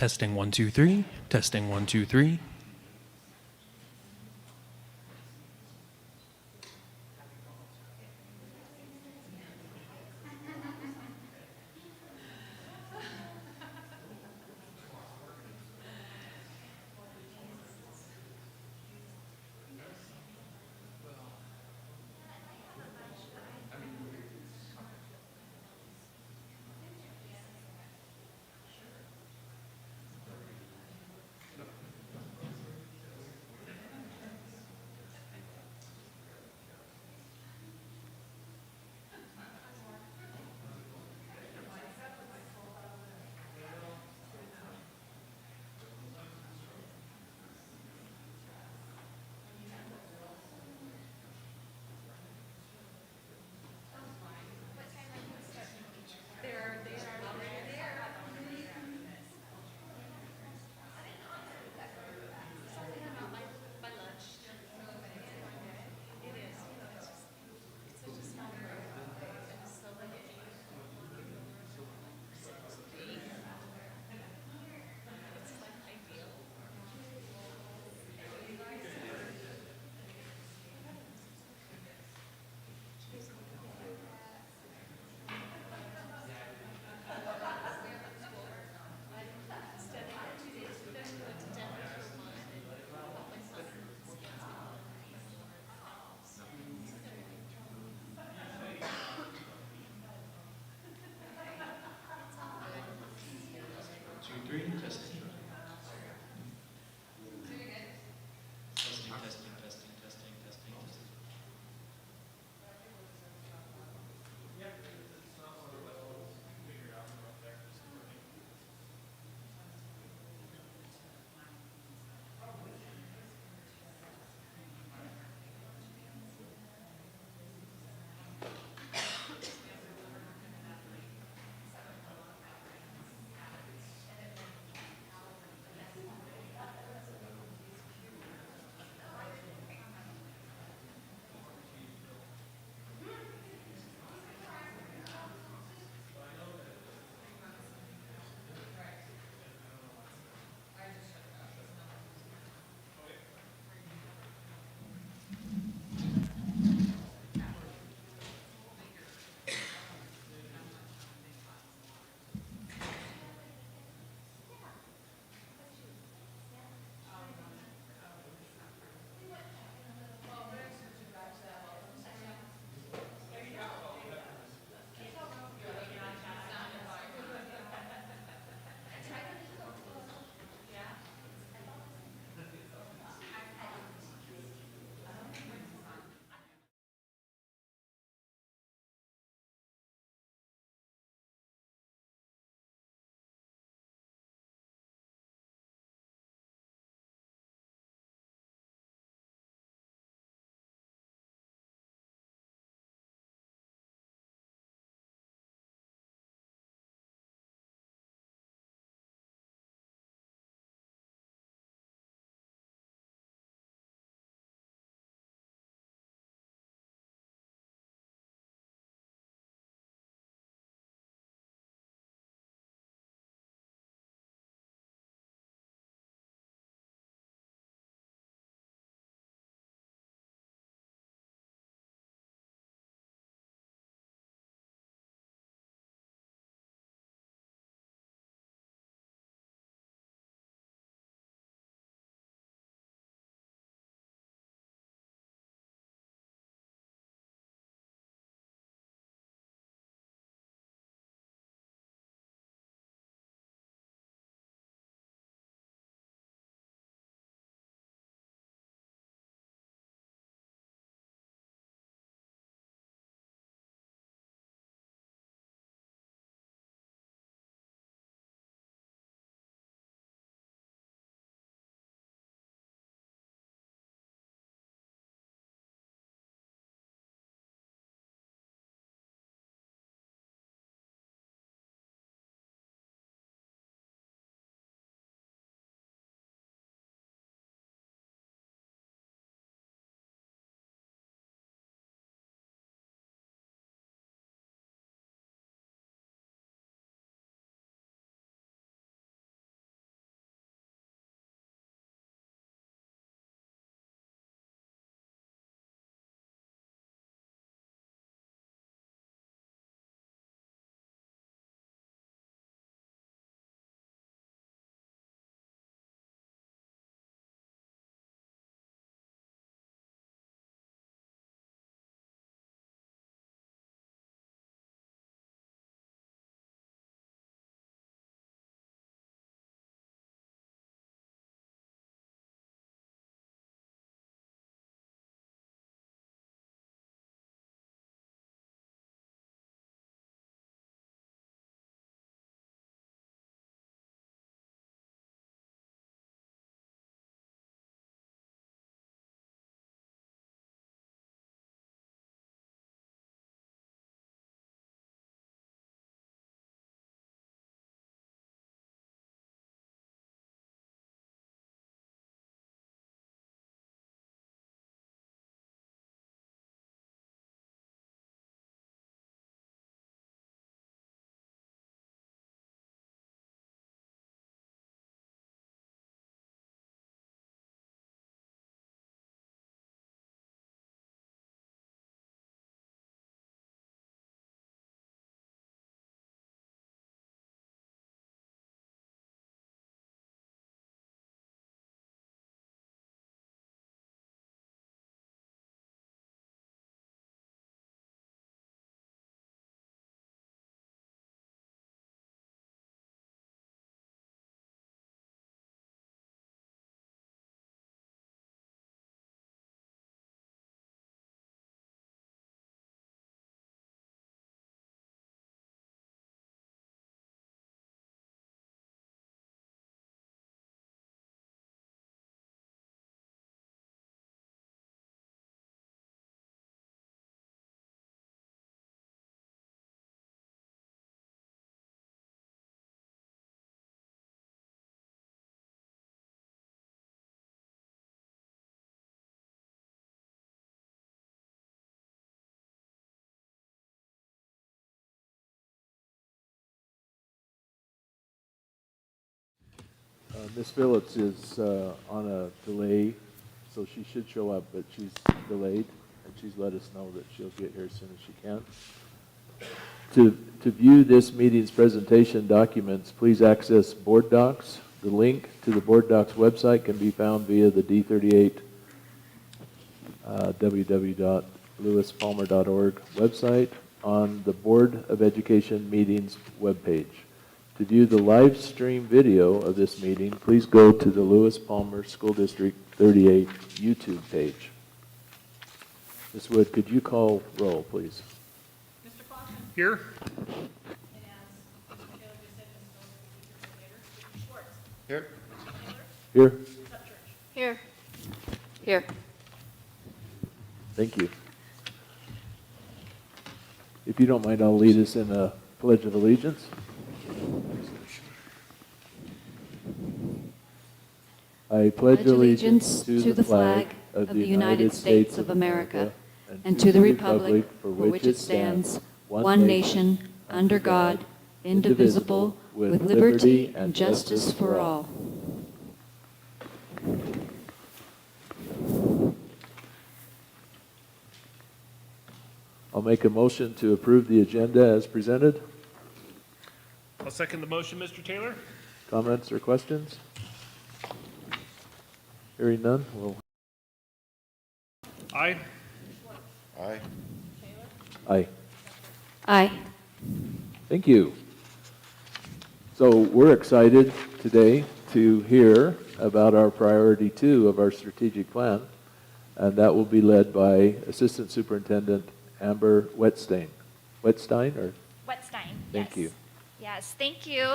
Testing 1 2 3. Testing 1 2 3. Ms. Phillips is on a delay, so she should show up, but she's delayed, and she's let us know that she'll get here as soon as she can. To view this meeting's presentation documents, please access Board Docs. The link to the Board Docs website can be found via the D38 www.lewispalmer.org website on the Board of Education meetings webpage. To view the live stream video of this meeting, please go to the Lewis Palmer School District 38 YouTube page. Ms. Wood, could you call roll, please? Mr. Clausen. Here. And as Mr. Taylor just said, Ms. Schwartz. Here. Here. Here. Here. Thank you. If you don't mind, I'll lead us in a Pledge of Allegiance. I pledge allegiance to the flag of the United States of America and to the republic for which it stands, one nation, under God, indivisible, with liberty and justice for all. I'll make a motion to approve the agenda as presented. I'll second the motion, Mr. Taylor. Comments or questions? Hearing none, we'll... Aye. Aye. Aye. Aye. Thank you. So we're excited today to hear about our priority 2 of our strategic plan, and that will be led by Assistant Superintendent Amber Wetstein. Wetstein, or? Wetstein. Thank you. Yes, thank you.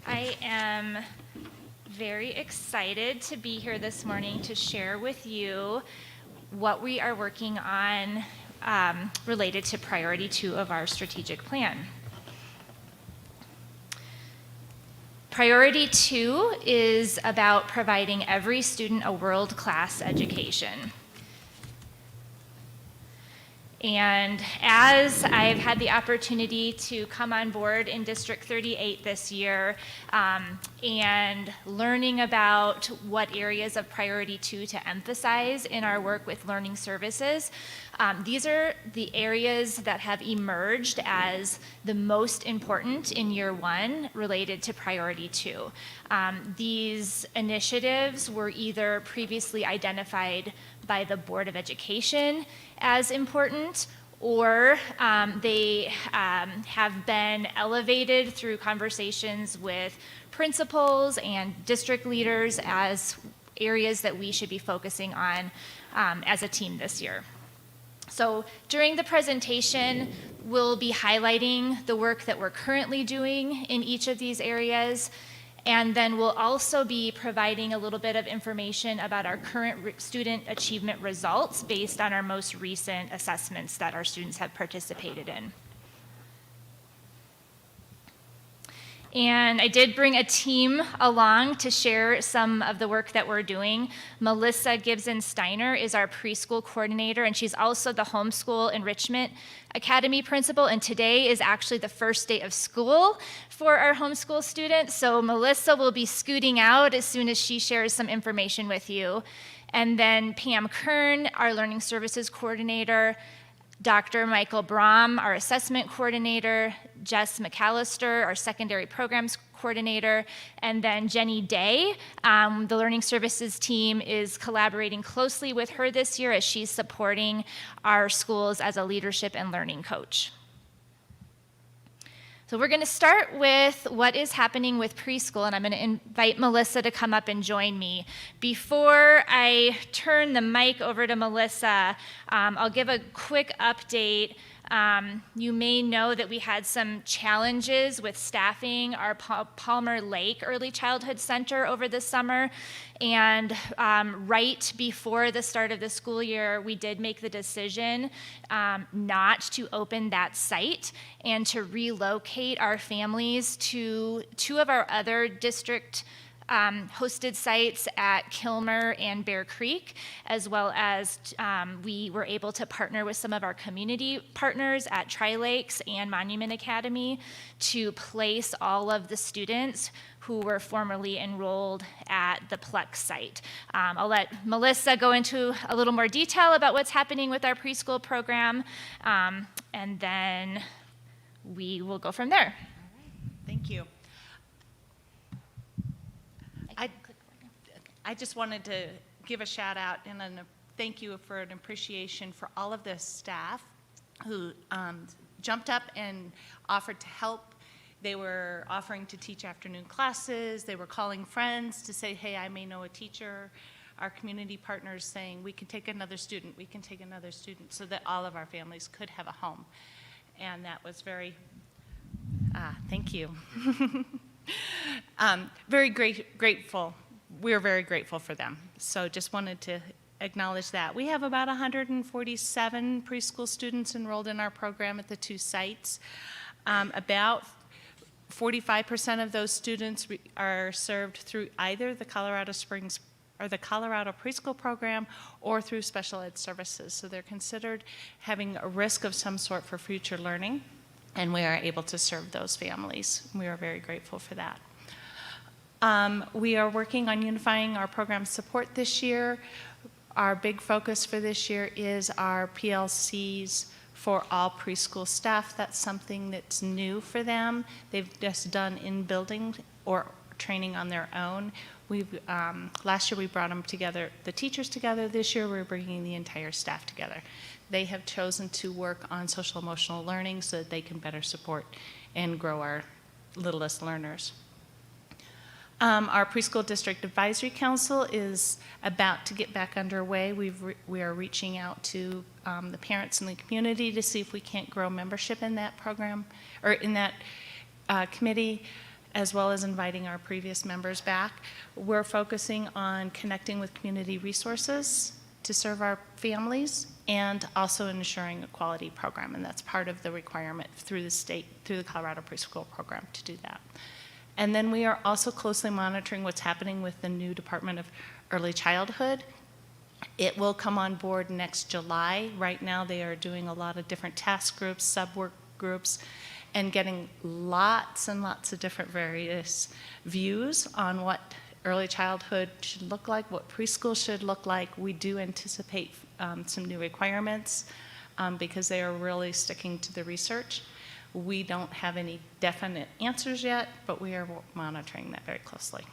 I am very excited to be here this morning to share with you what we are working on related to priority 2 of our strategic plan. Priority 2 is about providing every student a world-class education. And as I've had the opportunity to come on board in District 38 this year and learning about what areas of priority 2 to emphasize in our work with learning services, these are the areas that have emerged as the most important in year 1 related to priority 2. These initiatives were either previously identified by the Board of Education as important, or they have been elevated through conversations with principals and district leaders as areas that we should be focusing on as a team this year. So during the presentation, we'll be highlighting the work that we're currently doing in each of these areas, and then we'll also be providing a little bit of information about our current student achievement results based on our most recent assessments that our students have participated in. And I did bring a team along to share some of the work that we're doing. Melissa Gibson-Steiner is our preschool coordinator, and she's also the Homeschool Enrichment Academy principal, and today is actually the first day of school for our homeschool students. So Melissa will be scooting out as soon as she shares some information with you. And then Pam Kern, our learning services coordinator, Dr. Michael Brahm, our assessment coordinator, Jess McAllister, our secondary programs coordinator, and then Jenny Day. The learning services team is collaborating closely with her this year as she's supporting our schools as a leadership and learning coach. So we're going to start with what is happening with preschool, and I'm going to invite Melissa to come up and join me. Before I turn the mic over to Melissa, I'll give a quick update. You may know that we had some challenges with staffing our Palmer Lake Early Childhood Center over the summer, and right before the start of the school year, we did make the decision not to open that site and to relocate our families to 2 of our other district hosted sites at Kilmer and Bear Creek, as well as we were able to partner with some of our community partners at Tri-Lakes and Monument Academy to place all of the students who were formerly enrolled at the Plex site. I'll let Melissa go into a little more detail about what's happening with our preschool program, and then we will go from there. Thank you. I just wanted to give a shout out and a thank you for an appreciation for all of the staff who jumped up and offered to help. They were offering to teach afternoon classes. They were calling friends to say, hey, I may know a teacher. Our community partners saying, we can take another student, we can take another student, so that all of our families could have a home. And that was very, thank you. Very grateful. We're very grateful for them. So just wanted to acknowledge that. We have about 147 preschool students enrolled in our program at the 2 sites. About 45% of those students are served through either the Colorado Springs or the Colorado Preschool Program or through special ed services. So they're considered having a risk of some sort for future learning, and we are able to serve those families. We are very grateful for that. We are working on unifying our program support this year. Our big focus for this year is our PLCs for all preschool staff. That's something that's new for them. They've just done in-building or training on their own. Last year we brought them together, the teachers together. This year we're bringing the entire staff together. They have chosen to work on social emotional learning so that they can better support and grow our littlest learners. Our Preschool District Advisory Council is about to get back underway. We are reaching out to the parents in the community to see if we can't grow membership in that program, or in that committee, as well as inviting our previous members back. We're focusing on connecting with community resources to serve our families, and also ensuring a quality program, and that's part of the requirement through the state, through the Colorado Preschool Program, to do that. And then we are also closely monitoring what's happening with the new Department of Early Childhood. It will come on board next July. Right now they are doing a lot of different task groups, sub-work groups, and getting lots and lots of different various views on what early childhood should look like, what preschool should look like. We do anticipate some new requirements because they are really sticking to the research. We don't have any definite answers yet, but we are monitoring that very closely.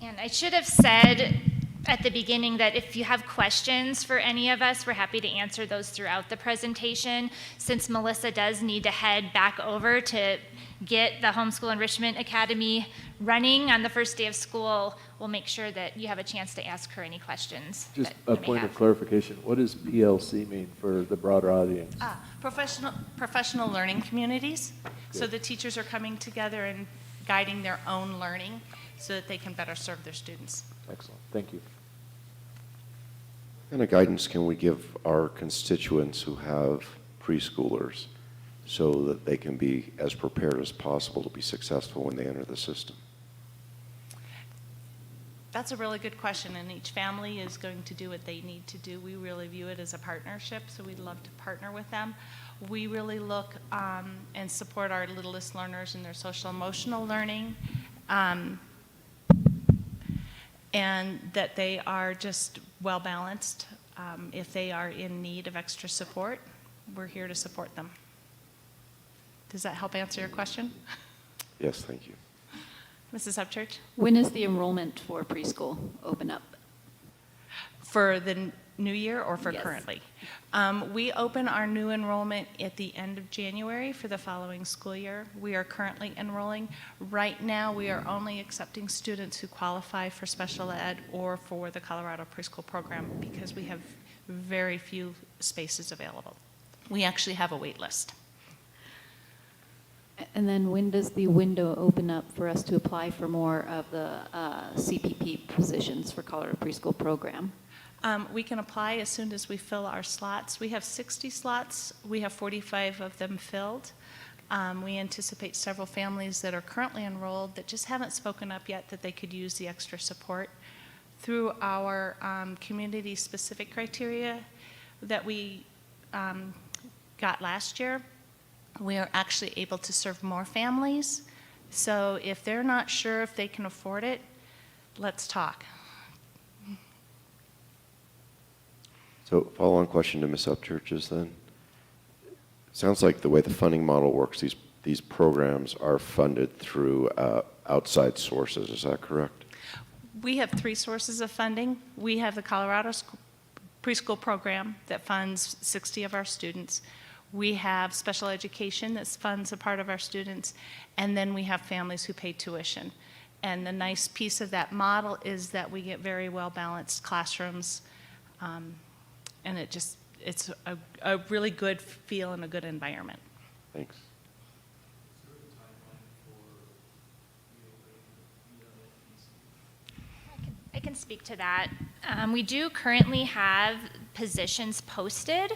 And I should have said at the beginning that if you have questions for any of us, we're happy to answer those throughout the presentation. Since Melissa does need to head back over to get the Homeschool Enrichment Academy running on the first day of school, we'll make sure that you have a chance to ask her any questions. Just a point of clarification, what does PLC mean for the broader audience? Professional learning communities. So the teachers are coming together and guiding their own learning so that they can better serve their students. Excellent, thank you. What kind of guidance can we give our constituents who have preschoolers so that they can be as prepared as possible to be successful when they enter the system? That's a really good question, and each family is going to do what they need to do. We really view it as a partnership, so we'd love to partner with them. We really look and support our littlest learners in their social emotional learning, and that they are just well balanced. If they are in need of extra support, we're here to support them. Does that help answer your question? Yes, thank you. Mrs. Upchurch? When is the enrollment for preschool open up? For the new year or for Yes. currently? We open our new enrollment at the end of January for the following school year. We are currently enrolling. Right now, we are only accepting students who qualify for special ed or for the Colorado Preschool Program because we have very few spaces available. We actually have a wait list. And then when does the window open up for us to apply for more of the CPP positions for Colorado Preschool Program? We can apply as soon as we fill our slots. We have 60 slots. We have 45 of them filled. We anticipate several families that are currently enrolled that just haven't spoken up yet that they could use the extra support. Through our community-specific criteria that we got last year, we are actually able to serve more families. So if they're not sure if they can afford it, let's talk. So follow-on question to Ms. Upchurch's then. Sounds like the way the funding model works, these programs are funded through outside sources. Is that correct? We have 3 sources of funding. We have the Colorado Preschool program that funds 60 of our students. We have special education that funds a part of our students. And then we have families who pay tuition. And the nice piece of that model is that we get very well-balanced classrooms. And it's a really good feel and a good environment. Thanks. I can speak to that. We do currently have positions posted.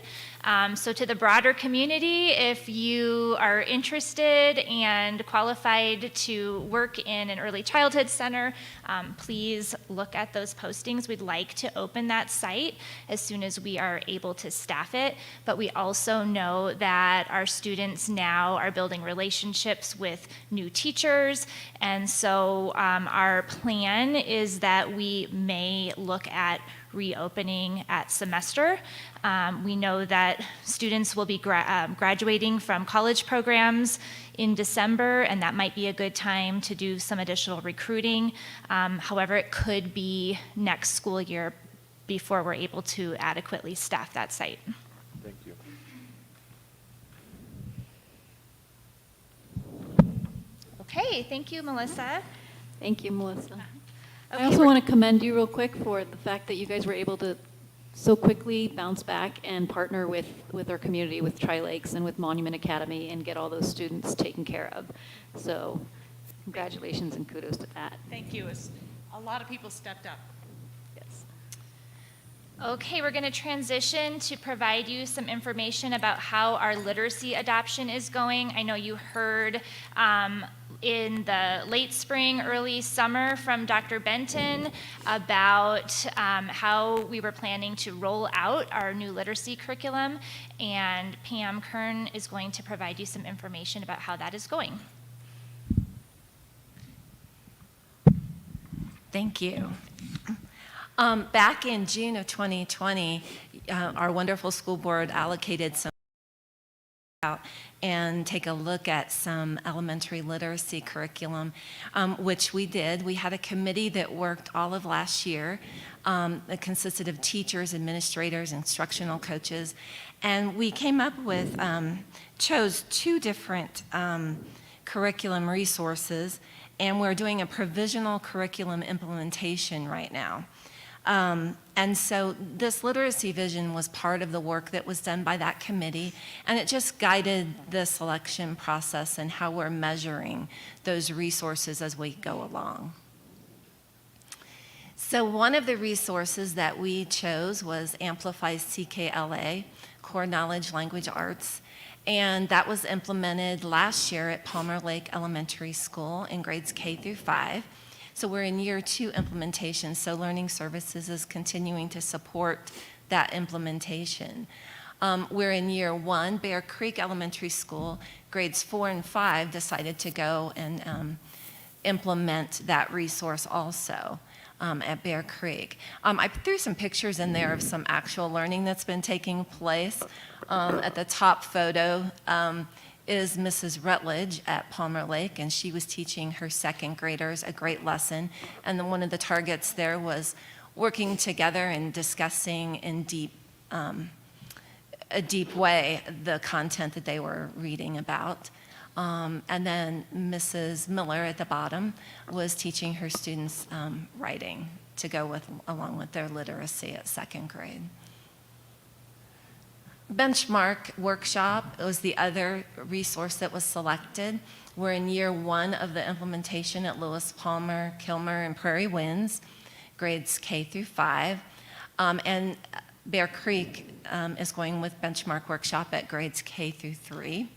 So to the broader community, if you are interested and qualified to work in an early childhood center, please look at those postings. We'd like to open that site as soon as we are able to staff it. But we also know that our students now are building relationships with new teachers. And so our plan is that we may look at reopening at semester. We know that students will be graduating from college programs in December, and that might be a good time to do some additional recruiting. However, it could be next school year before we're able to adequately staff that site. Thank you. Okay, thank you, Melissa. Thank you, Melissa. Okay, I also we're- want to commend you real quick for the fact that you guys were able to so quickly bounce back and partner with our community, with Tri-Lakes and with Monument Academy, and get all those students taken care of. So congratulations and kudos to that. Thank you. A lot of people stepped up. Yes. Okay, we're going to transition to provide you some information about how our literacy adoption is going. I know you heard in the late spring, early summer from Dr. Benton about how we were planning to roll out our new literacy curriculum, and Pam Kern is going to provide you some information about how that is going. Thank you. Back in June of 2020, our wonderful school board allocated some out and take a look at some elementary literacy curriculum, which we did. We had a committee that worked all of last year that consisted of teachers, administrators, instructional coaches, and we came up with, chose 2 different curriculum resources, and we're doing a provisional curriculum implementation right now. And so this literacy vision was part of the work that was done by that committee, and it just guided the selection process and how we're measuring those resources as we go along. So one of the resources that we chose was Amplify CKLA, Core Knowledge Language Arts, and that was implemented last year at Palmer Lake Elementary School in grades K through 5. So we're in year 2 implementation, so Learning Services is continuing to support that implementation. We're in year 1, Bear Creek Elementary School, grades 4 and 5 decided to go and implement that resource also at Bear Creek. I threw some pictures in there of some actual learning that's been taking place. At the top photo, is Mrs. Rutledge at Palmer Lake, and she was teaching her 2nd graders a great lesson. And then one of the targets there was working together and discussing in a deep way the content that they were reading about. And then Mrs. Miller at the bottom was teaching her students writing to go along with their literacy at 2nd grade. Benchmark Workshop was the other resource that was selected. We're in year 1 of the implementation at Lewis, Palmer, Kilmer, and Prairie Winds, grades K through 5. And Bear Creek is going with Benchmark Workshop at grades K through 3.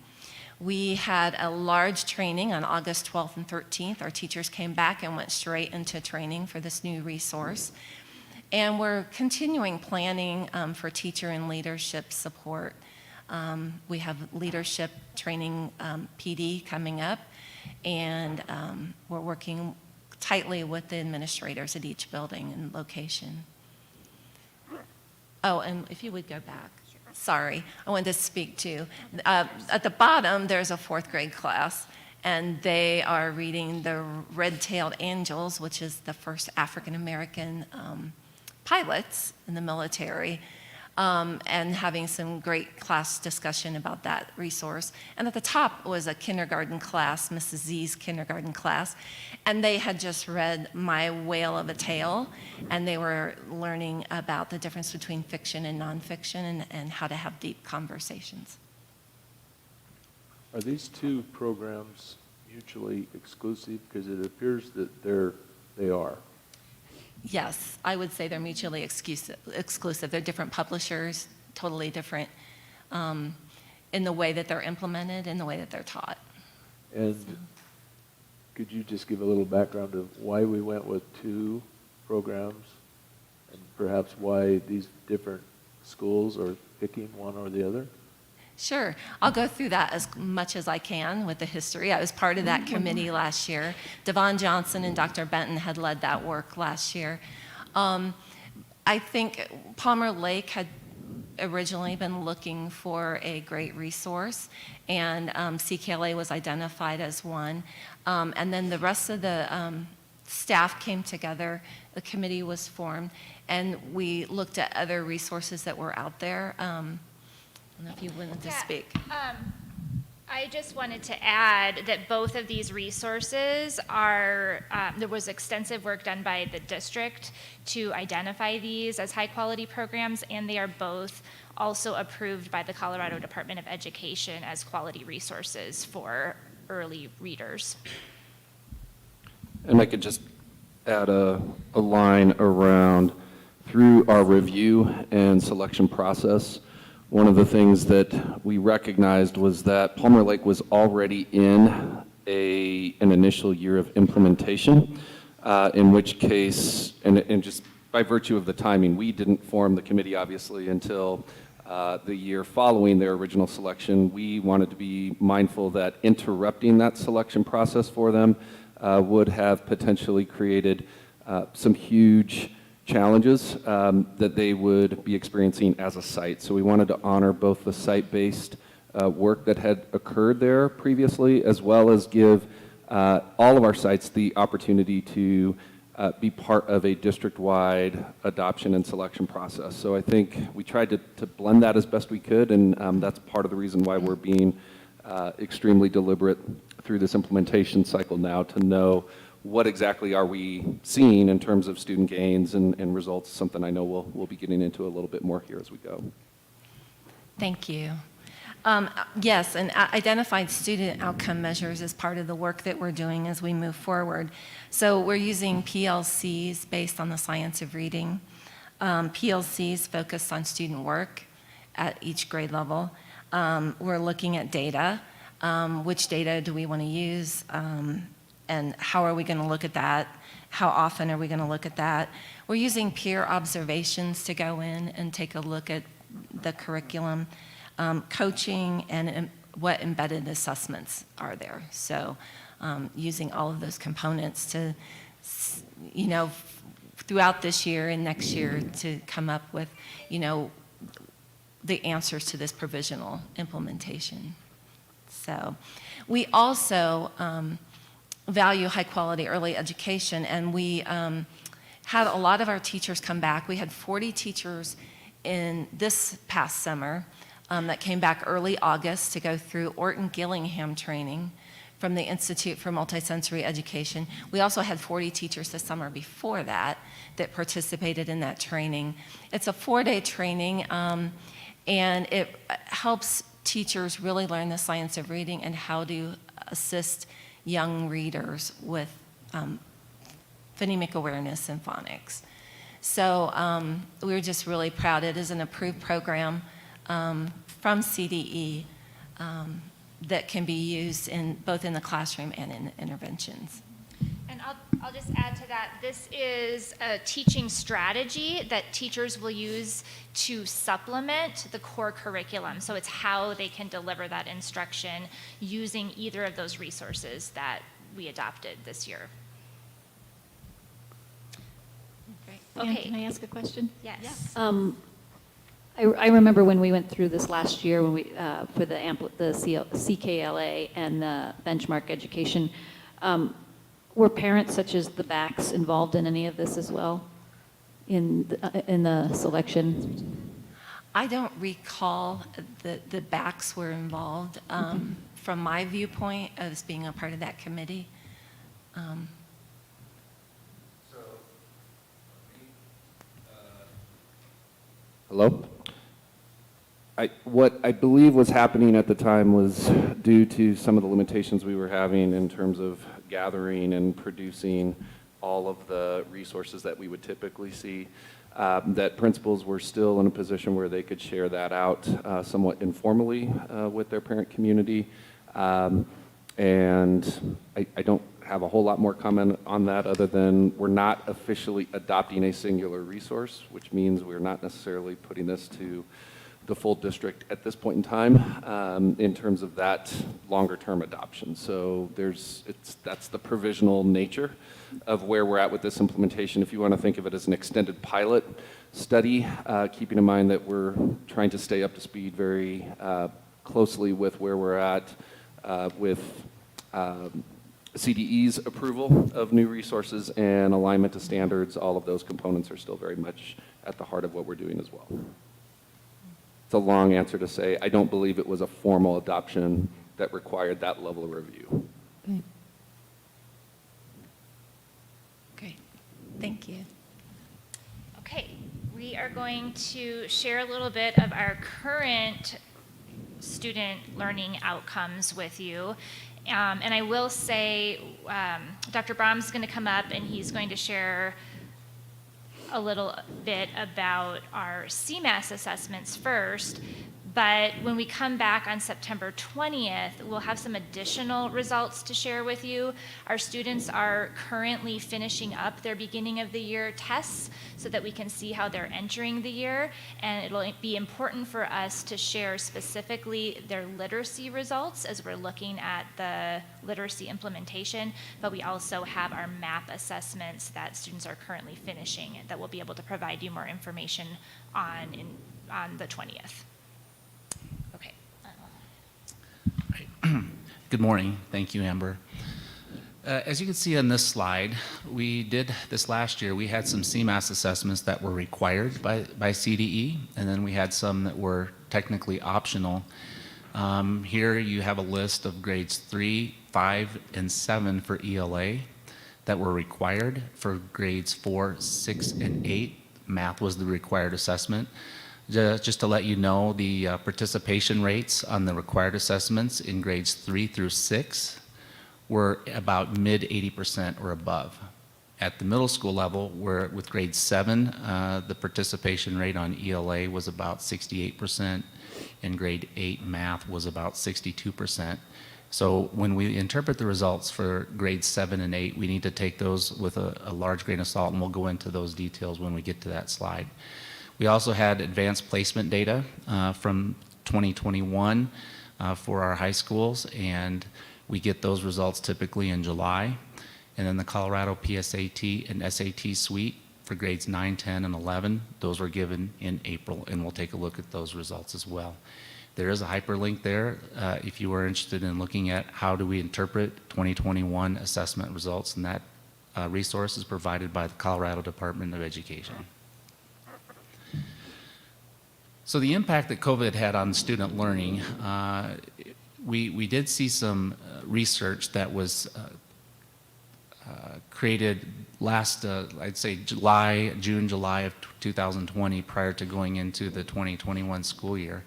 We had a large training on August 12th and 13th. Our teachers came back and went straight into training for this new resource. And we're continuing planning for teacher and leadership support. We have leadership training PD coming up, and we're working tightly with the administrators at each building and location. Oh, and if you would go back. Sorry, I wanted to speak to. At the bottom, there's a 4th grade class, and they are reading The Red-Tailed Angels, which is the first African-American pilots in the military, and having some great class discussion about that resource. And at the top was a kindergarten class, Mrs. Z's kindergarten class, and they had just read My Whale of a Tale, and they were learning about the difference between fiction and nonfiction and how to have deep conversations. Are these two programs mutually exclusive? Because it appears that they are. Yes, I would say they're mutually exclusive. They're different publishers, totally different in the way that they're implemented and the way that they're taught. And could you just give a little background of why we went with two programs and perhaps why these different schools are picking one or the other? Sure. I'll go through that as much as I can with the history. I was part of that committee last year. Devon Johnson and Dr. Benton had led that work last year. I think Palmer Lake had originally been looking for a great resource, and CKLA was identified as one. And then the rest of the staff came together, the committee was formed, and we looked at other resources that were out there. I don't know if you wanted to speak. I just wanted to add that both of these resources are, there was extensive work done by the district to identify these as high-quality programs, and they are both also approved by the Colorado Department of Education as quality resources for early readers. And I could just add a line around, through our review and selection process, one of the things that we recognized was that Palmer Lake was already in an initial year of implementation, in which case, and just by virtue of the timing, we didn't form the committee obviously until the year following their original selection. We wanted to be mindful that interrupting that selection process for them would have potentially created some huge challenges that they would be experiencing as a site. So we wanted to honor both the site-based work that had occurred there previously, as well as give all of our sites the opportunity to be part of a district-wide adoption and selection process. So I think we tried to blend that as best we could, and that's part of the reason why we're being extremely deliberate through this implementation cycle now to know what exactly are we seeing in terms of student gains and results, something I know we'll be getting into a little bit more here as we go. Thank you. Yes, and identified student outcome measures is part of the work that we're doing as we move forward. So we're using PLCs based on the science of reading. PLCs focus on student work at each grade level. We're looking at data. Which data do we want to use? And how are we going to look at that? How often are we going to look at that? We're using peer observations to go in and take a look at the curriculum, coaching, and what embedded assessments are there. So using all of those components to, you know, throughout this year and next year to come up with, you know, the answers to this provisional implementation. So we also value high quality early education, and we had a lot of our teachers come back. We had 40 teachers in this past summer that came back early August to go through Orton Gillingham training from the Institute for Multisensory Education. We also had 40 teachers the summer before that that participated in that training. It's a 4-day training, and it helps teachers really learn the science of reading and how to assist young readers with phonemic awareness and phonics. So we were just really proud. It is an approved program from CDE, that can be used in both in the classroom and in interventions. And I'll just add to that, this is a teaching strategy that teachers will use to supplement the core curriculum. So it's how they can deliver that instruction using either of those resources that we adopted this year. Great. Ann, Okay. can I ask a question? Yes. I remember when we went through this last year when we, for the CKLA and the benchmark education, were parents such as the BACs involved in any of this as well, in the selection? I don't recall that the BACs were involved from my viewpoint as being a part of that committee. Hello? What I believe was happening at the time was due to some of the limitations we were having in terms of gathering and producing all of the resources that we would typically see, that principals were still in a position where they could share that out somewhat informally with their parent community. And I don't have a whole lot more comment on that other than we're not officially adopting a singular resource, which means we're not necessarily putting this to the full district at this point in time in terms of that longer term adoption. So that's the provisional nature of where we're at with this implementation. If you want to think of it as an extended pilot study, keeping in mind that we're trying to stay up to speed very closely with where we're at with CDE's approval of new resources and alignment to standards. All of those components are still very much at the heart of what we're doing as well. It's a long answer to say I don't believe it was a formal adoption that required that level of review. Okay. Great. Thank you. Okay, we are going to share a little bit of our current student learning outcomes with you. And I will say, Dr. Brahms is going to come up and he's going to share a little bit about our Cmass assessments first, but when we come back on September 20th, we'll have some additional results to share with you. Our students are currently finishing up their beginning of the year tests so that we can see how they're entering the year, and it'll be important for us to share specifically their literacy results as we're looking at the literacy implementation, but we also have our MAP assessments that students are currently finishing that we'll be able to provide you more information on the 20th. Okay. Good morning. Thank you, Amber. As you can see on this slide, we did this last year. We had some Cmass assessments that were required by CDE, and then we had some that were technically optional. Here you have a list of grades 3, 5, and 7 for ELA that were required. For grades 4, 6, and 8, math was the required assessment. Just to let you know, the participation rates on the required assessments in grades 3 through 6 were about mid 80% or above. At the middle school level, with grade 7, the participation rate on ELA was about 68%, and grade 8 math was about 62%. So when we interpret the results for grades 7 and 8, we need to take those with a large grain of salt, and we'll go into those details when we get to that slide. We also had advanced placement data from 2021 for our high schools, and we get those results typically in July. And then the Colorado PSAT and SAT suite for grades 9, 10, and 11, those were given in April, and we'll take a look at those results as well. There is a hyperlink there if you are interested in looking at how do we interpret 2021 assessment results, and that resource is provided by the Colorado Department of Education. So the impact that COVID had on student learning, we did see some research that was created last, I'd say June, July of 2020, prior to going into the 2021 school year.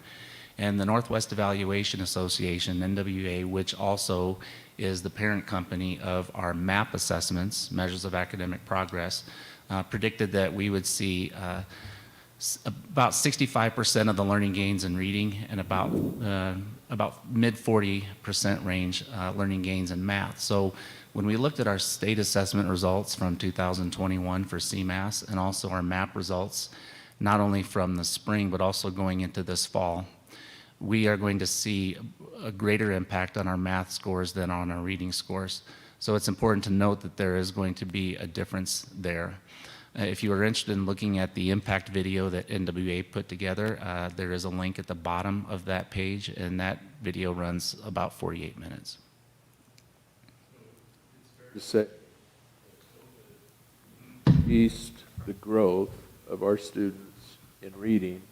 And the Northwest Evaluation Association, NWA, which also is the parent company of our MAP assessments, Measures of Academic Progress, predicted that we would see about 65% of the learning gains in reading and about about mid 40% range learning gains in math. So when we looked at our state assessment results from 2021 for Cmass and also our MAP results, not only from the spring but also going into this fall, we are going to see a greater impact on our math scores than on our reading scores. So it's important to note that there is going to be a difference there. If you are interested in looking at the impact video that NWA put together, there is a link at the bottom of that page, and that video runs about 48 minutes. To say, increased the growth of our students in reading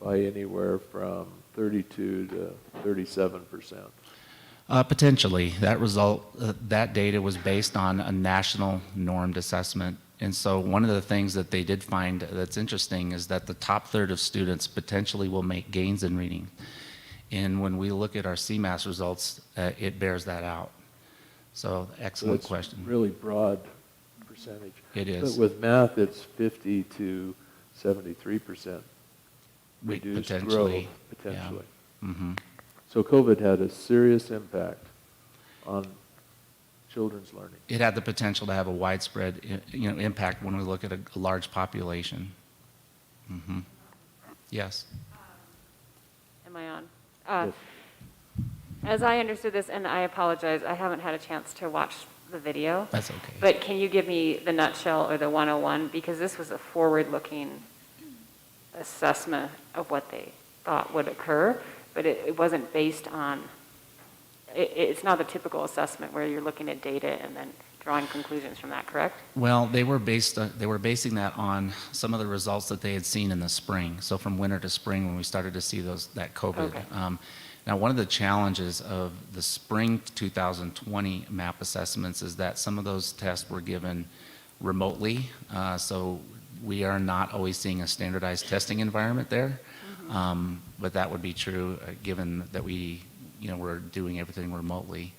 by anywhere from 32 to 37%. Potentially. That result, that data was based on a national normed assessment. And so one of the things that they did find that's interesting is that the top third of students potentially will make gains in reading. And when we look at our Cmass results, it bears that out. So excellent question. Really broad percentage. It is. But with math, it's 50 to 73% reduced growth, potentially. potentially. Yeah. Mm-hmm. So COVID had a serious impact on children's learning. It had the potential to have a widespread, impact when we look at a large population. Mm-hmm. Yes. Am I on? Yes. As I understood this, and I apologize, I haven't had a chance to watch the video. That's okay. But can you give me the nutshell or the 101? Because this was a forward-looking assessment of what they thought would occur, but it wasn't based on, it's not the typical assessment where you're looking at data and then drawing conclusions from that, correct? Well, they were basing that on some of the results that they had seen in the spring. So from winter to spring, when we started to see that COVID. Okay. Now, one of the challenges of the spring 2020 MAP assessments is that some of those tests were given remotely. So we are not always seeing a standardized testing environment there. Mm-hmm. But that would be true given that we're doing everything remotely.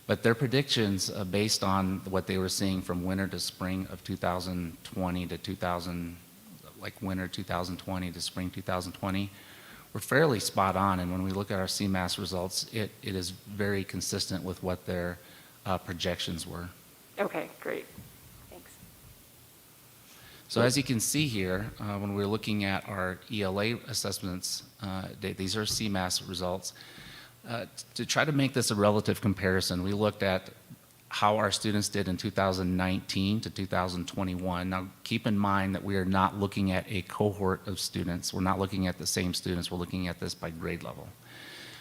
But their predictions based on what they were seeing from winter to spring of 2020 to winter 2020 to spring 2020 were fairly spot on. And when we look at our Cmass results, it is very consistent with what their projections were. Okay, great. Thanks. So as you can see here, when we're looking at our ELA assessments, these are Cmass results. To try to make this a relative comparison, we looked at how our students did in 2019 to 2021. Now, keep in mind that we are not looking at a cohort of students. We're not looking at the same students. We're looking at this by grade level.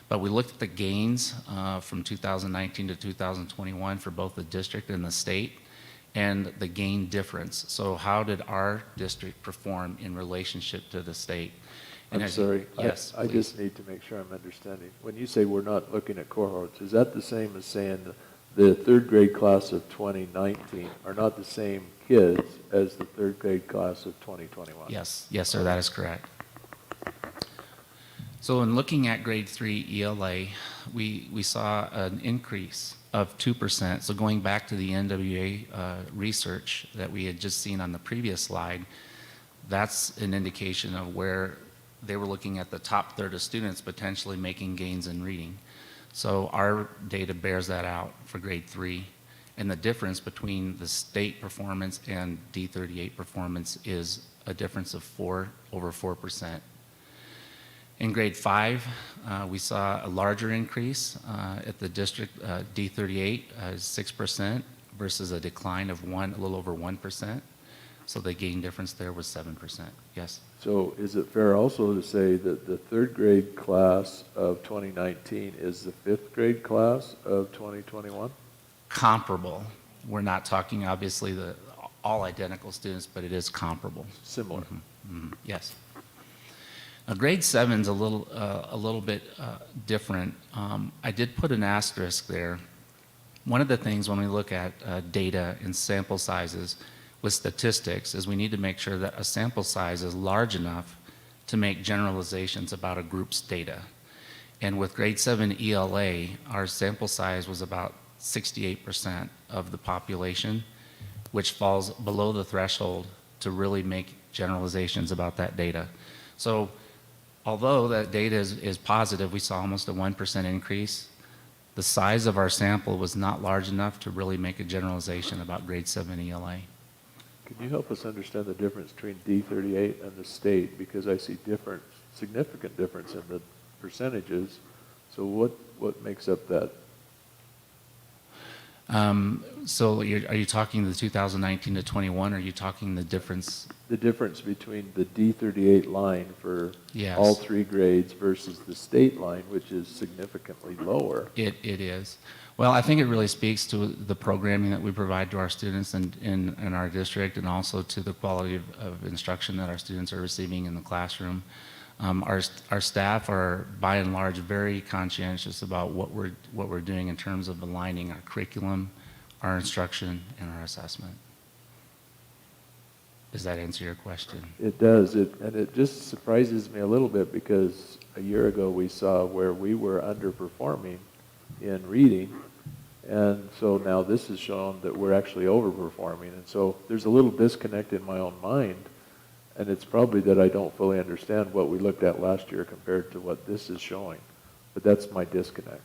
But we looked at the gains from 2019 to 2021 for both the district and the state, and the gain difference. So how did our district perform in relationship to the state? And I'm sorry. Yes, I just need to make sure I'm understanding. When you say we're not looking at cohorts, is that the same as saying the third grade class of 2019 are not the same kids as the third grade class of 2021? Yes, sir, that is correct. So in looking at grade 3 ELA, we saw an increase of 2%. So going back to the NWA research that we had just seen on the previous slide, that's an indication of where they were looking at the top third of students potentially making gains in reading. So our data bears that out for grade 3. And the difference between the state performance and D38 performance is a difference of over 4%. In grade 5, we saw a larger increase at the district D38, 6% versus a decline of a little over 1%. So the gain difference there was 7%. Yes? So is it fair also to say that the third grade class of 2019 is the fifth grade class of 2021? Comparable. We're not talking obviously all identical students, but it is comparable. Similar. Mm-hmm. Mm-hmm. Yes. Now, grade 7 is a little bit different. I did put an asterisk there. One of the things when we look at data and sample sizes with statistics is we need to make sure that a sample size is large enough to make generalizations about a group's data. And with grade 7 ELA, our sample size was about 68% of the population, which falls below the threshold to really make generalizations about that data. So although that data is positive, we saw almost a 1% increase. The size of our sample was not large enough to really make a generalization about grade 7 ELA. Can you help us understand the difference between D38 and the state? Because I see significant difference in the percentages. So what makes up that? So are you talking the 2019 to 21, or are you talking the difference? The difference between the D38 line for Yes. all 3 grades versus the state line, which is significantly lower. It is. Well, I think it really speaks to the programming that we provide to our students in our district, and also to the quality of instruction that our students are receiving in the classroom. Our staff are, by and large, very conscientious about what we're doing in terms of aligning our curriculum, our instruction, and our assessment. Does that answer your question? It does. And it just surprises me a little bit, because a year ago we saw where we were underperforming in reading, and so now this has shown that we're actually overperforming. And so there's a little disconnect in my own mind, and it's probably that I don't fully understand what we looked at last year compared to what this is showing. But that's my disconnect.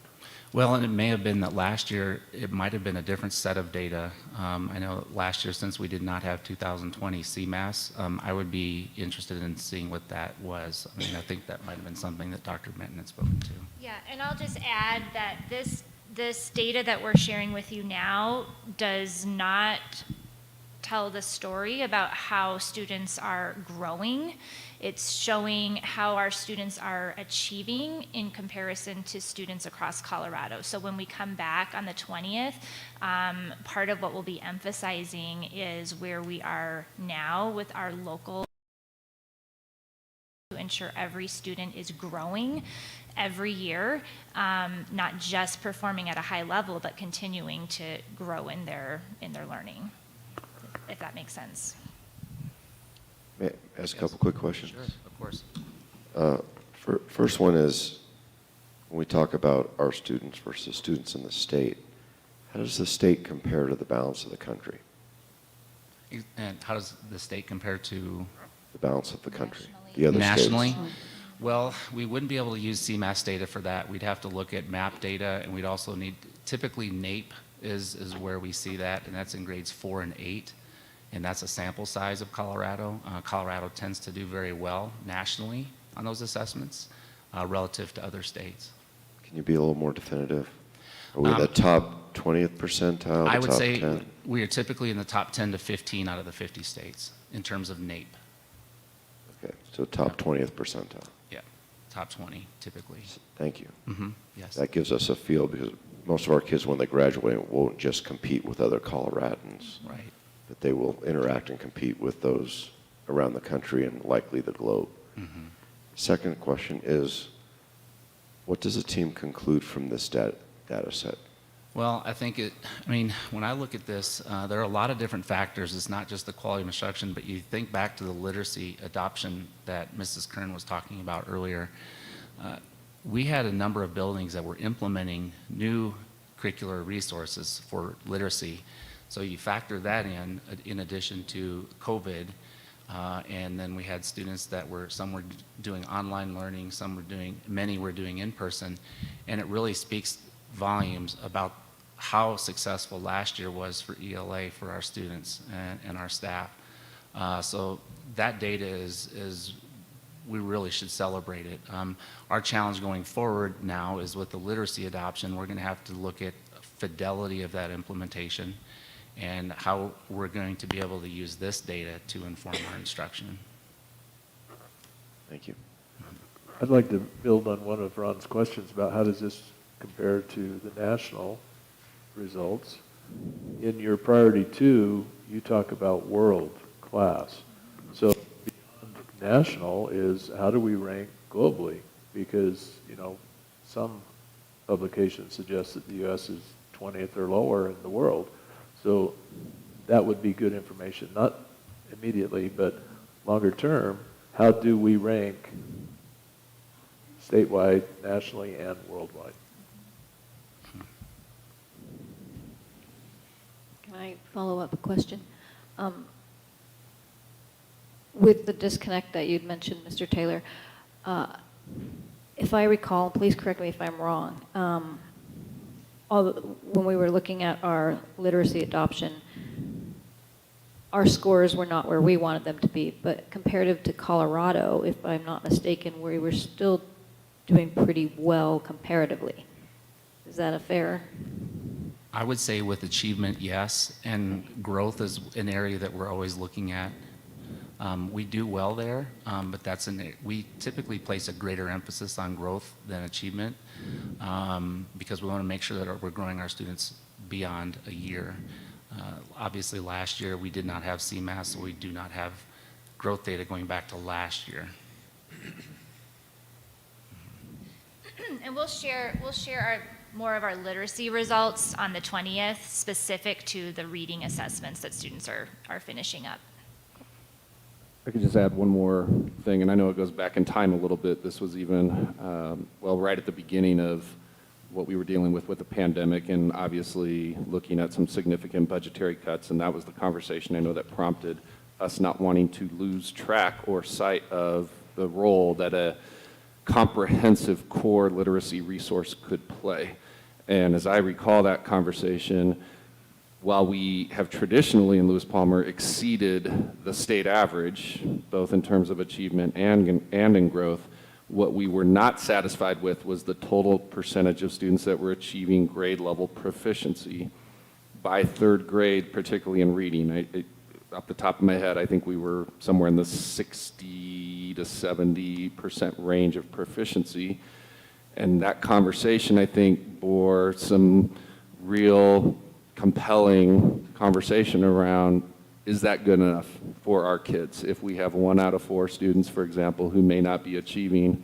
Well, and it may have been that last year it might have been a different set of data. I know last year, since we did not have 2020 Cmass, I would be interested in seeing what that was. I mean, I think that might have been something that Dr. Benton had spoken to. Yeah, and I'll just add that this data that we're sharing with you now does not tell the story about how students are growing. It's showing how our students are achieving in comparison to students across Colorado. So when we come back on the 20th, part of what we'll be emphasizing is where we are now with our local, to ensure every student is growing every year, not just performing at a high level, but continuing to grow in their learning, if that makes sense. May I ask a couple quick questions? Sure, of course. First one is, when we talk about our students versus students in the state, how does the state compare to the balance of the country? And how does the state compare to? The balance of the country, the other Nationally? states? Well, we wouldn't be able to use Cmass data for that. We'd have to look at MAP data, and we'd also need, typically NAEP is where we see that, and that's in grades 4 and 8. And that's a sample size of Colorado. Colorado tends to do very well nationally on those assessments relative to other states. Can you be a little more definitive? Are we the top 20th percentile, I the would top say 10? we are typically in the top 10 to 15 out of the 50 states in terms of NAEP. Okay, so top 20th percentile. Yeah, top 20 typically. Thank you. Yes. That gives us a feel, because most of our kids, when they graduate, won't just compete with other Coloradans. Right. That they will interact and compete with those around the country and likely the globe. Second question is, what does the team conclude from this data set? Well, I think when I look at this, there are a lot of different factors. It's not just the quality of instruction, but you think back to the literacy adoption that Mrs. Kern was talking about earlier. We had a number of buildings that were implementing new curricular resources for literacy. So you factor that in addition to COVID, and then we had students that some were doing online learning, many were doing in person, and it really speaks volumes about how successful last year was for ELA for our students and our staff. So that data is we really should celebrate it. Our challenge going forward now is with the literacy adoption, we're going to have to look at fidelity of that implementation and how we're going to be able to use this data to inform our instruction. Thank you. I'd like to build on one of Ron's questions about how does this compare to the national results. In your priority 2, you talk about world class. So beyond national is how do we rank globally? Because, some publications suggest that the U.S. is 20th or lower in the world. So that would be good information, not immediately, but longer term. How do we rank statewide, nationally, and worldwide? Can I follow up a question? With the disconnect that you'd mentioned, Mr. Taylor, if I recall, please correct me if I'm wrong, when we were looking at our literacy adoption, our scores were not where we wanted them to be, but comparative to Colorado, if I'm not mistaken, we were still doing pretty well comparatively. Is that a fair? I would say with achievement, yes, and growth is an area that we're always looking at. We do well there, but we typically place a greater emphasis on growth than achievement because we want to make sure that we're growing our students beyond a year. Obviously, last year we did not have Cmass, so we do not have growth data going back to last year. And we'll share more of our literacy results on the 20th, specific to the reading assessments that students are finishing up. I could just add one more thing, and I know it goes back in time a little bit. This was even, right at the beginning of what we were dealing with the pandemic, and obviously looking at some significant budgetary cuts, and that was the conversation I know that prompted us not wanting to lose track or sight of the role that a comprehensive core literacy resource could play. And as I recall that conversation, while we have traditionally in Lewis Palmer exceeded the state average, both in terms of achievement and in growth, what we were not satisfied with was the total percentage of students that were achieving grade level proficiency by third grade, particularly in reading. Off the top of my head, I think we were somewhere in the 60 to 70% range of proficiency. And that conversation, I think, bore some real compelling conversation around, is that good enough for our kids? If we have 1 out of 4 students, for example, who may not be achieving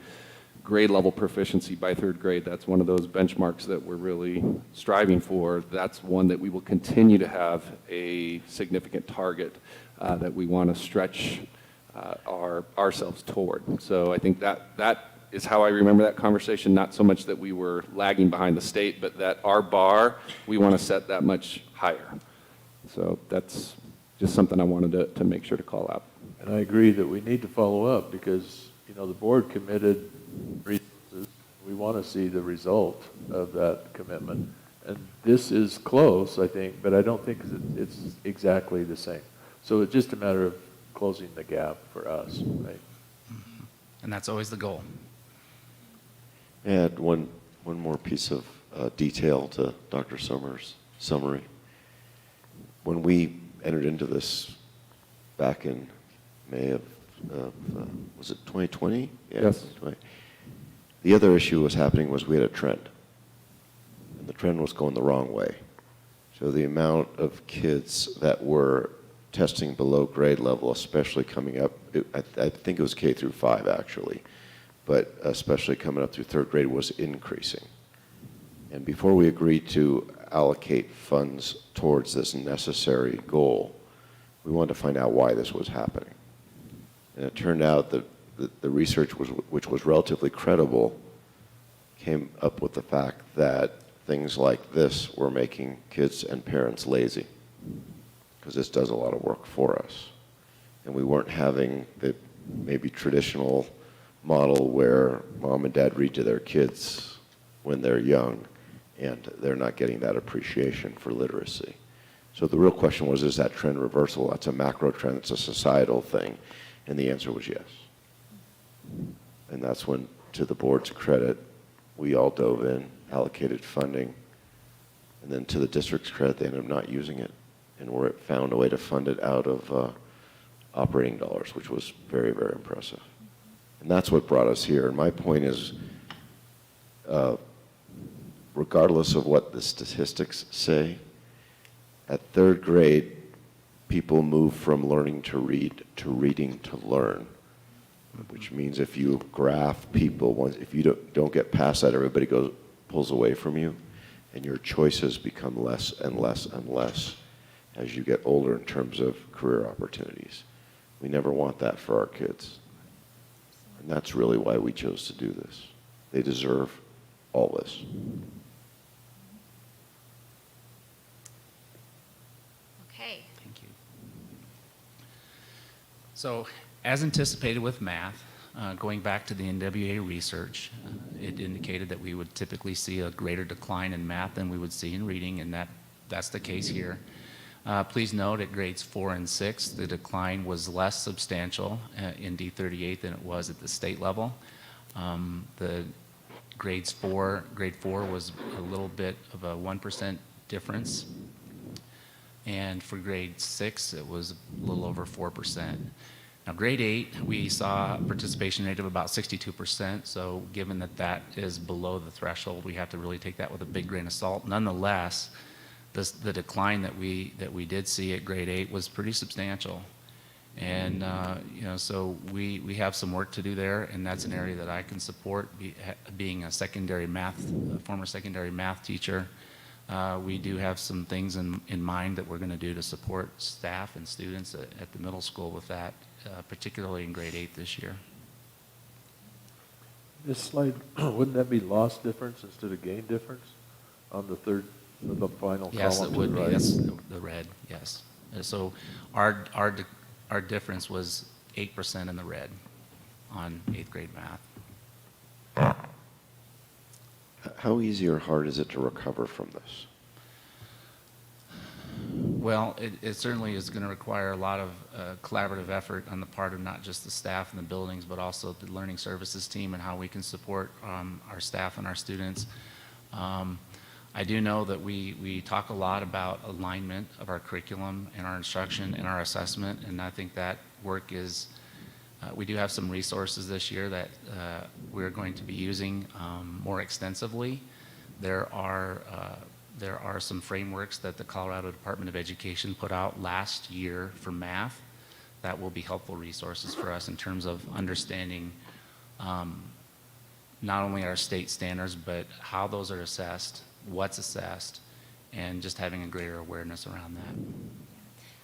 grade level proficiency by third grade, that's one of those benchmarks that we're really striving for. That's one that we will continue to have a significant target that we want to stretch ourselves toward. So I think that is how I remember that conversation, not so much that we were lagging behind the state, but that our bar, we want to set that much higher. So that's just something I wanted to make sure to call out. And I agree that we need to follow up because, the board committed resources. We want to see the result of that commitment. And this is close, I think, but I don't think it's exactly the same. So it's just a matter of closing the gap for us, right? And that's always the goal. Add one more piece of detail to Dr. Summers' summary. When we entered into this back in May of was it 2020? Yeah, Yes. 2020. The other issue was happening was we had a trend, and the trend was going the wrong way. So the amount of kids that were testing below grade level, especially coming up, I think it was K through 5 actually, but especially coming up through third grade was increasing. And before we agreed to allocate funds towards this necessary goal, we wanted to find out why this was happening. And it turned out that the research, which was relatively credible, came up with the fact that things like this were making kids and parents lazy, because this does a lot of work for us. And we weren't having the maybe traditional model where mom and dad read to their kids when they're young, and they're not getting that appreciation for literacy. So the real question was, is that trend reversible? That's a macro trend, it's a societal thing. And the answer was yes. And that's when, to the board's credit, we all dove in, allocated funding, and then to the district's credit, they ended up not using it, and we found a way to fund it out of operating dollars, which was very, very impressive. And that's what brought us here. And my point is, regardless of what the statistics say, at third grade, people move from learning to read to reading to learn, which means if you graph people, if you don't get past that, everybody pulls away from you, and your choices become less and less and less as you get older in terms of career opportunities. We never want that for our kids. And that's really why we chose to do this. They deserve all this. Okay. Thank you. So, as anticipated with math, going back to the NWA research, it indicated that we would typically see a greater decline in math than we would see in reading, and that's the case here. Please note at grades 4 and 6, the decline was less substantial in D38 than it was at the state level. The grade 4 was a little bit of a 1% difference. And for grade 6, it was a little over 4%. Now, grade 8, we saw a participation rate of about 62%. So given that that is below the threshold, we have to really take that with a big grain of salt. Nonetheless, the decline that we did see at grade 8 was pretty substantial. And so we have some work to do there, and that's an area that I can support. Being a former secondary math teacher, we do have some things in mind that we're going to do to support staff and students at the middle school with that, particularly in grade 8 this year. This slide, wouldn't that be loss difference instead of gain difference on the final column? Yes, it would be. Right? That's the red, yes. So our difference was 8% in the red on 8th grade math. How easy or hard is it to recover from this? Well, it certainly is going to require a lot of collaborative effort on the part of not just the staff in the buildings, but also the learning services team and how we can support our staff and our students. I do know that we talk a lot about alignment of our curriculum and our instruction and our assessment, and I think that work is, we do have some resources this year that we're going to be using more extensively. There are some frameworks that the Colorado Department of Education put out last year for math that will be helpful resources for us in terms of understanding not only our state standards, but how those are assessed, what's assessed, and just having a greater awareness around that.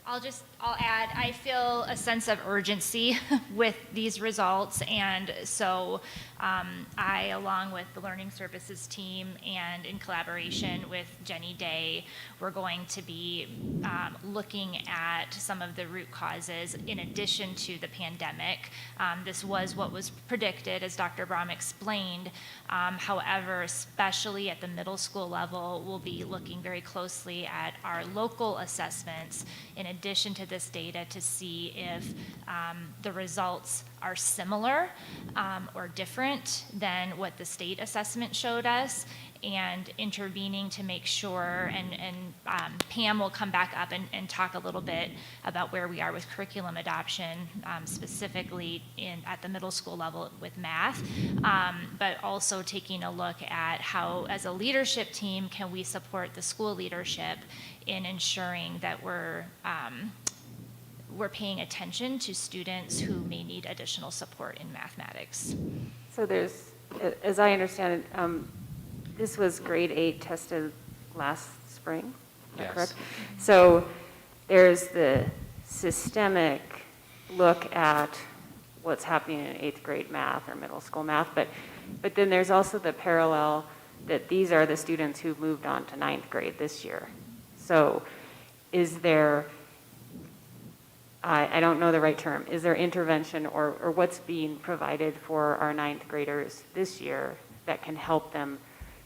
I'll add, I feel a sense of urgency with these results, and so I, along with the learning services team and in collaboration with Jenny Day, we're going to be looking at some of the root causes in addition to the pandemic. This was what was predicted, as Dr. Brahm explained. However, especially at the middle school level, we'll be looking very closely at our local assessments in addition to this data to see if the results are similar or different than what the state assessment showed us, and intervening to make sure, and Pam will come back up and talk a little bit about where we are with curriculum adoption, specifically at the middle school level with math, but also taking a look at how, as a leadership team, can we support the school leadership in ensuring that we're paying attention to students who may need additional support in mathematics. So there's, as I understand it, this was grade 8 tested last spring, is that Yes. correct? So there's the systemic look at what's happening in 8th grade math or middle school math, but then there's also the parallel that these are the students who moved on to 9th grade this year. So is there, I don't know the right term, is there intervention or what's being provided for our 9th graders this year that can help them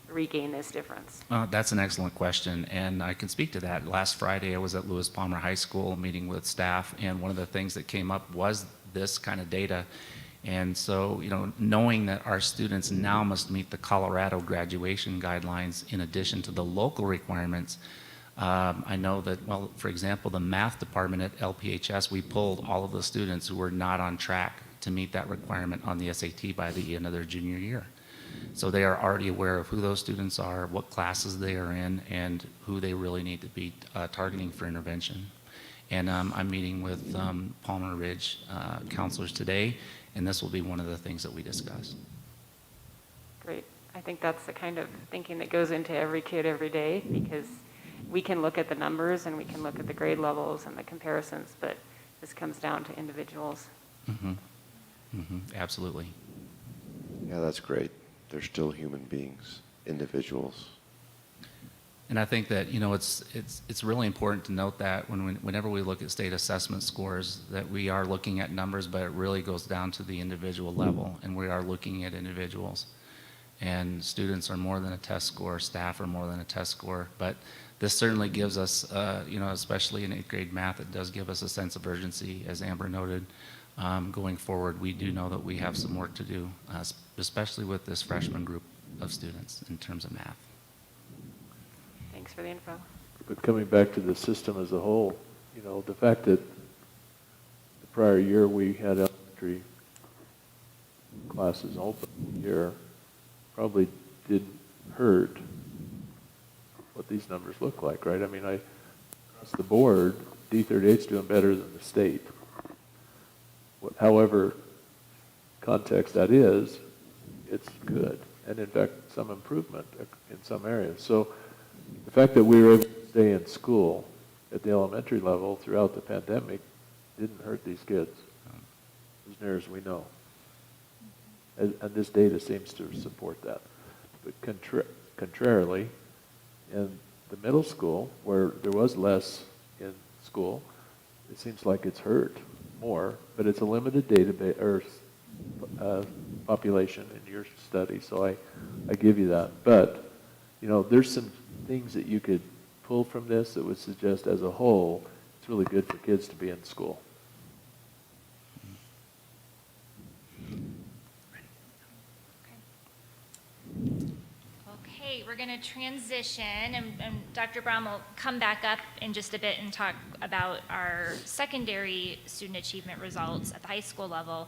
regain this difference? That's an excellent question, and I can speak to that. Last Friday, I was at Lewis Palmer High School meeting with staff, and one of the things that came up was this kind of data. And so, knowing that our students now must meet the Colorado graduation guidelines in addition to the local requirements, I know that, well, for example, the math department at LPHS, we pulled all of the students who were not on track to meet that requirement on the SAT by the end of their junior year. So they are already aware of who those students are, what classes they are in, and who they really need to be targeting for intervention. And I'm meeting with Palmer Ridge counselors today, and this will be one of the things that we discuss. Great. I think that's the kind of thinking that goes into every kid every day, because we can look at the numbers and we can look at the grade levels and the comparisons, but this comes down to individuals. Mm-hmm. Mm-hmm. Absolutely. Yeah, that's great. They're still human beings, individuals. And I think that, you know, it's really important to note that whenever we look at state assessment scores, that we are looking at numbers, but it really goes down to the individual level, and we are looking at individuals. And students are more than a test score, staff are more than a test score, but this certainly gives us, you know, especially in 8th grade math, it does give us a sense of urgency, as Amber noted. Going forward, we do know that we have some work to do, especially with this freshman group of students in terms of math. Thanks for the info. But coming back to the system as a whole, you know, the fact that the prior year we had elementary classes open here probably didn't hurt what these numbers look like, right? I mean, across the board, D38's doing better than the state. However context that is, it's good. And in fact, some improvement in some areas. So the fact that we were able to stay in school at the elementary level throughout the pandemic didn't hurt these kids, as near as we know. And this data seems to support that. But contrarily, in the middle school, where there was less in school, it seems like it's hurt more, but it's a limited database or population in your study, so I give you that. But, you know, there's some things that you could pull from this that would suggest as a whole, it's really good for kids to be in school. Okay, we're going to transition, and Dr. Brown will come back up in just a bit and talk about our secondary student achievement results at the high school level.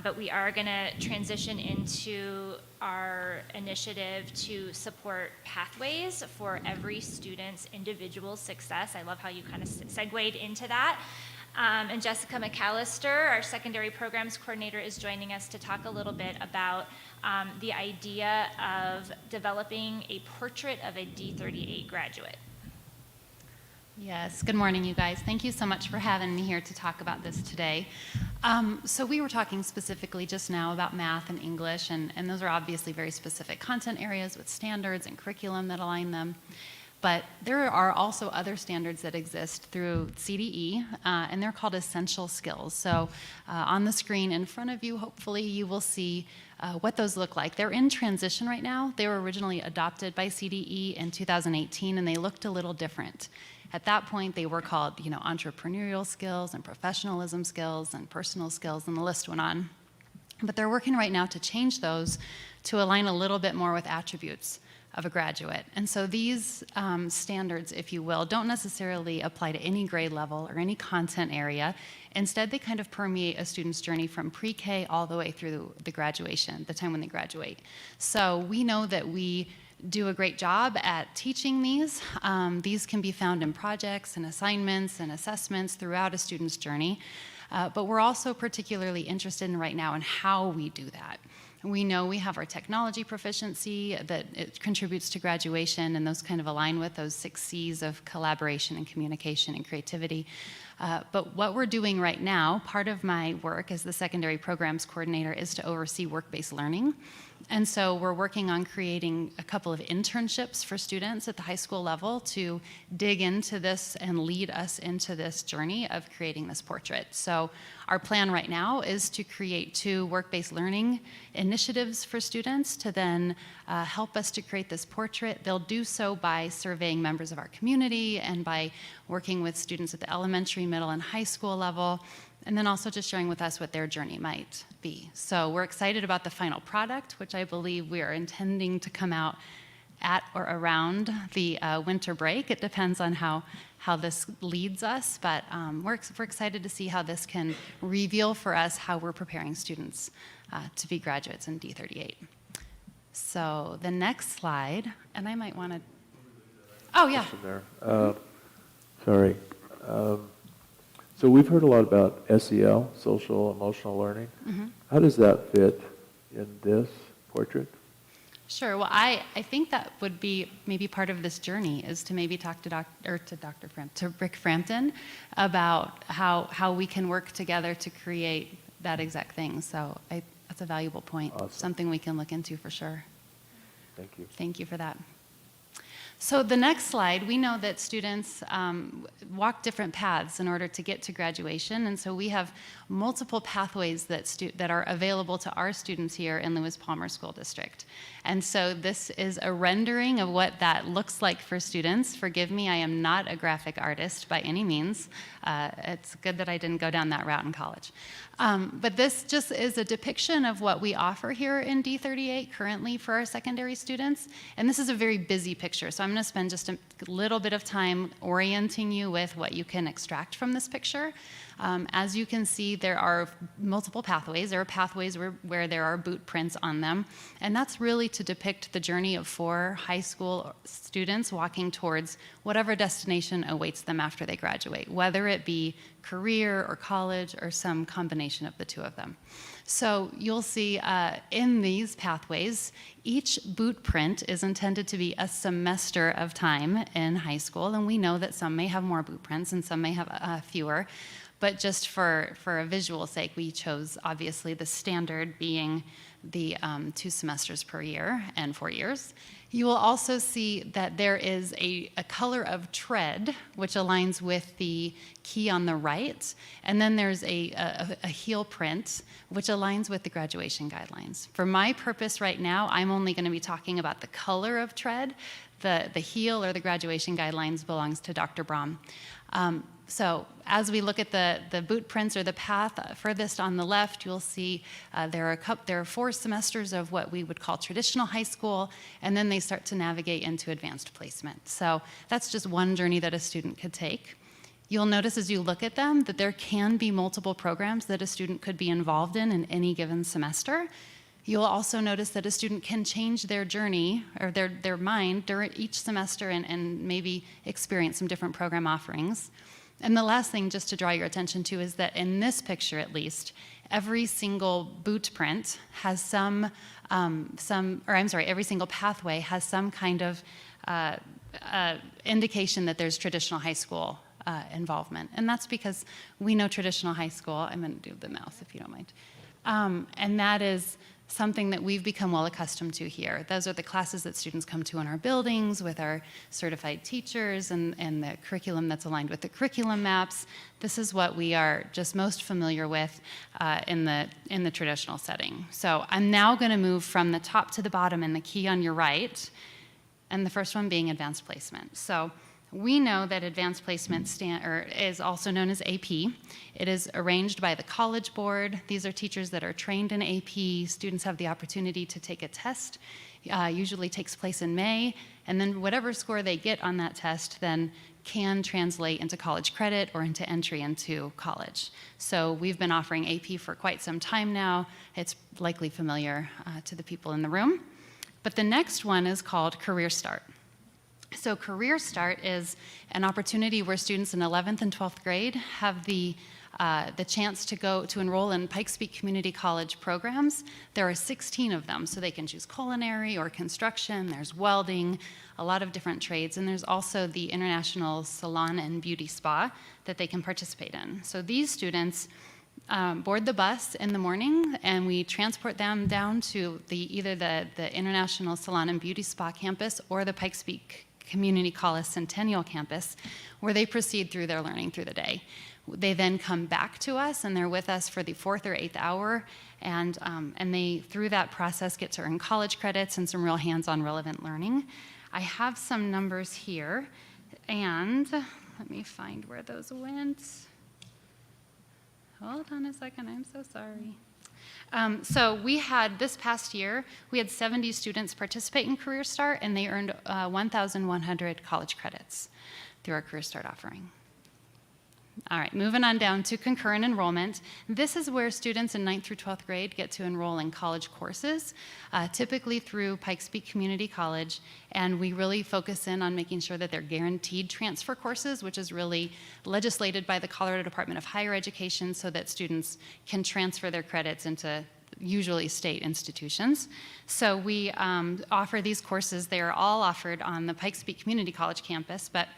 But we are going to transition into our initiative to support pathways for every student's individual success. I love how you kind of segued into that. And Jessica McAllister, our secondary programs coordinator, is joining us to talk a little bit about the idea of developing a portrait of a D38 graduate. Yes, good morning, you guys. Thank you so much for having me here to talk about this today. So we were talking specifically just now about math and English, and those are obviously very specific content areas with standards and curriculum that align them. But there are also other standards that exist through CDE, and they're called essential skills. So on the screen in front of you, hopefully you will see what those look like. They're in transition right now. They were originally adopted by CDE in 2018, and they looked a little different. At that point, they were called, you know, entrepreneurial skills and professionalism skills and personal skills, and the list went on. But they're working right now to change those to align a little bit more with attributes of a graduate. And so these standards, if you will, don't necessarily apply to any grade level or any content area. Instead, they kind of permeate a student's journey from pre-K all the way through the graduation, the time when they graduate. So we know that we do a great job at teaching these. These can be found in projects and assignments and assessments throughout a student's journey. But we're also particularly interested in right now in how we do that. We know we have our technology proficiency that it contributes to graduation, and those kind of align with those 6 C's of collaboration and communication and creativity. But what we're doing right now, part of my work as the secondary programs coordinator is to oversee work-based learning. And so we're working on creating a couple of internships for students at the high school level to dig into this and lead us into this journey of creating this portrait. So our plan right now is to create 2 work-based learning initiatives for students to then help us to create this portrait. They'll do so by surveying members of our community and by working with students at the elementary, middle, and high school level, and then also just sharing with us what their journey might be. So we're excited about the final product, which I believe we are intending to come out at or around the winter break. It depends on how this leads us, but we're excited to see how this can reveal for us how we're preparing students to be graduates in D38. So the next slide, and I might want to, oh yeah. There. Sorry. So we've heard a lot about SEL, social emotional learning. Mm-hmm. How does that fit in this portrait? Sure. Well, I think that would be maybe part of this journey is to maybe talk to Rick Frampton about how we can work together to create that exact thing. So that's a valuable point. Awesome. Something we can look into for sure. Thank you. Thank you for that. So the next slide, we know that students walk different paths in order to get to graduation, and so we have multiple pathways that are available to our students here in Lewis Palmer School District. And so this is a rendering of what that looks like for students. Forgive me, I am not a graphic artist by any means. It's good that I didn't go down that route in college. But this just is a depiction of what we offer here in D38 currently for our secondary students. And this is a very busy picture, so I'm going to spend just a little bit of time orienting you with what you can extract from this picture. As you can see, there are multiple pathways. There are pathways where there are boot prints on them, and that's really to depict the journey of 4 high school students walking towards whatever destination awaits them after they graduate, whether it be career or college or some combination of the two of them. So you'll see in these pathways, each boot print is intended to be a semester of time in high school, and we know that some may have more boot prints and some may have fewer. But just for a visual sake, we chose obviously the standard being the 2 semesters per year and 4 years. You will also see that there is a color of tread, which aligns with the key on the right, and then there's a heel print, which aligns with the graduation guidelines. For my purpose right now, I'm only going to be talking about the color of tread. The heel or the graduation guidelines belongs to Dr. Brahm. So as we look at the boot prints or the path furthest on the left, you'll see there are 4 semesters of what we would call traditional high school, and then they start to navigate into advanced placement. So that's just one journey that a student could take. You'll notice as you look at them that there can be multiple programs that a student could be involved in any given semester. You'll also notice that a student can change their journey or their mind during each semester and maybe experience some different program offerings. And the last thing just to draw your attention to is that in this picture at least, every single boot print has every single pathway has some kind of indication that there's traditional high school involvement. And that's because we know traditional high school, I'm going to do the mouse if you don't mind, and that is something that we've become well accustomed to here. Those are the classes that students come to in our buildings with our certified teachers and the curriculum that's aligned with the curriculum maps. This is what we are just most familiar with in the traditional setting. So I'm now going to move from the top to the bottom in the key on your right, and the first one being advanced placement. So we know that advanced placement is also known as AP. It is arranged by the College Board. These are teachers that are trained in AP. Students have the opportunity to take a test. Usually takes place in May, and then whatever score they get on that test then can translate into college credit or into entry into college. So we've been offering AP for quite some time now. It's likely familiar to the people in the room. But the next one is called Career Start. So Career Start is an opportunity where students in 11th and 12th grade have the chance to enroll in Pikes Peak Community College programs. There are 16 of them, so they can choose culinary or construction, there's welding, a lot of different trades, and there's also the International Salon and Beauty Spa that they can participate in. So these students board the bus in the morning, and we transport them down to either the International Salon and Beauty Spa campus or the Pikes Peak Community College Centennial campus, where they proceed through their learning through the day. They then come back to us, and they're with us for the 4th or 8th hour, and they, through that process, get to earn college credits and some real hands-on relevant learning. I have some numbers here, and let me find where those went. Hold on a second, I'm so sorry. So we had, this past year, we had 70 students participate in Career Start, and they earned 1,100 college credits through our Career Start offering. All right, moving on down to concurrent enrollment. This is where students in 9th through 12th grade get to enroll in college courses, typically through Pikes Peak Community College, and we really focus in on making sure that they're guaranteed transfer courses, which is really legislated by the Colorado Department of Higher Education so that students can transfer their credits into usually state institutions. So we offer these courses. They are all offered on the Pikes Peak Community College campus, but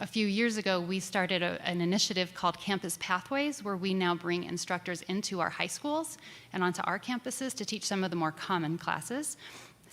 a few years ago, we started an initiative called Campus Pathways, where we now bring instructors into our high schools and onto our campuses to teach some of the more common classes.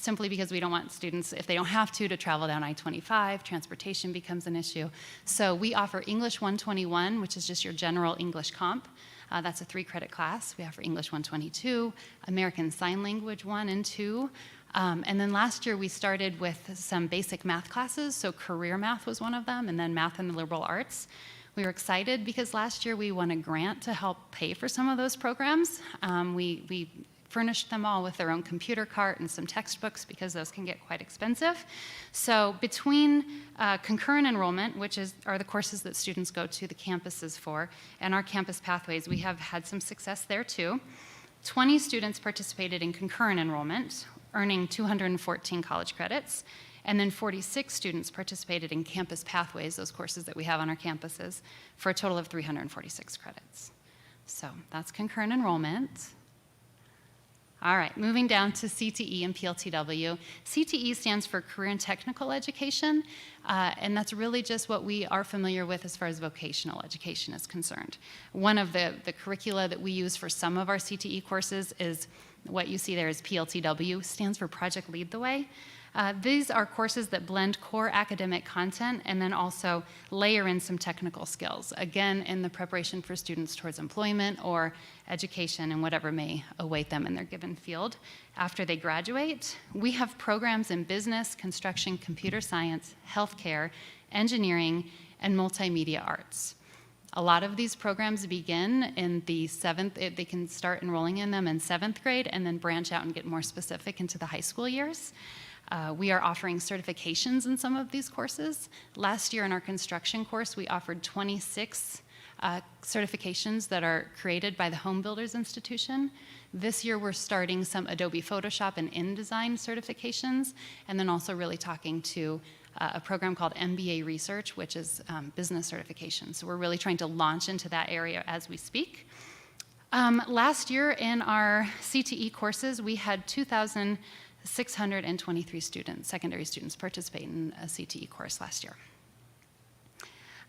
simply because we don't want students, if they don't have to travel down I-25, transportation becomes an issue. So we offer English 121, which is just your general English comp. That's a 3-credit class. We offer English 122, American Sign Language 1 and 2. And then last year we started with some basic math classes, so career math was one of them, and then math and the liberal arts. We were excited because last year we won a grant to help pay for some of those programs. We furnished them all with their own computer cart and some textbooks because those can get quite expensive. So between concurrent enrollment, which are the courses that students go to the campuses for, and our campus pathways, we have had some success there too. 20 students participated in concurrent enrollment, earning 214 college credits, and then 46 students participated in campus pathways, those courses that we have on our campuses, for a total of 346 credits. So that's concurrent enrollment. All right, moving down to CTE and PLTW. CTE stands for Career and Technical Education, and that's really just what we are familiar with as far as vocational education is concerned. One of the curricula that we use for some of our CTE courses is what you see there is PLTW, stands for Project Lead the Way. These are courses that blend core academic content and then also layer in some technical skills, again, in the preparation for students towards employment or education and whatever may await them in their given field. After they graduate, we have programs in business, construction, computer science, healthcare, engineering, and multimedia arts. A lot of these programs begin in the 7th, they can start enrolling in them in 7th grade and then branch out and get more specific into the high school years. We are offering certifications in some of these courses. Last year in our construction course, we offered 26 certifications that are created by the Home Builders Institution. This year we're starting some Adobe Photoshop and InDesign certifications, and then also really talking to a program called MBA Research, which is business certification. So we're really trying to launch into that area as we speak. Last year in our CTE courses, we had 2,623 students, secondary students, participate in a CTE course last year.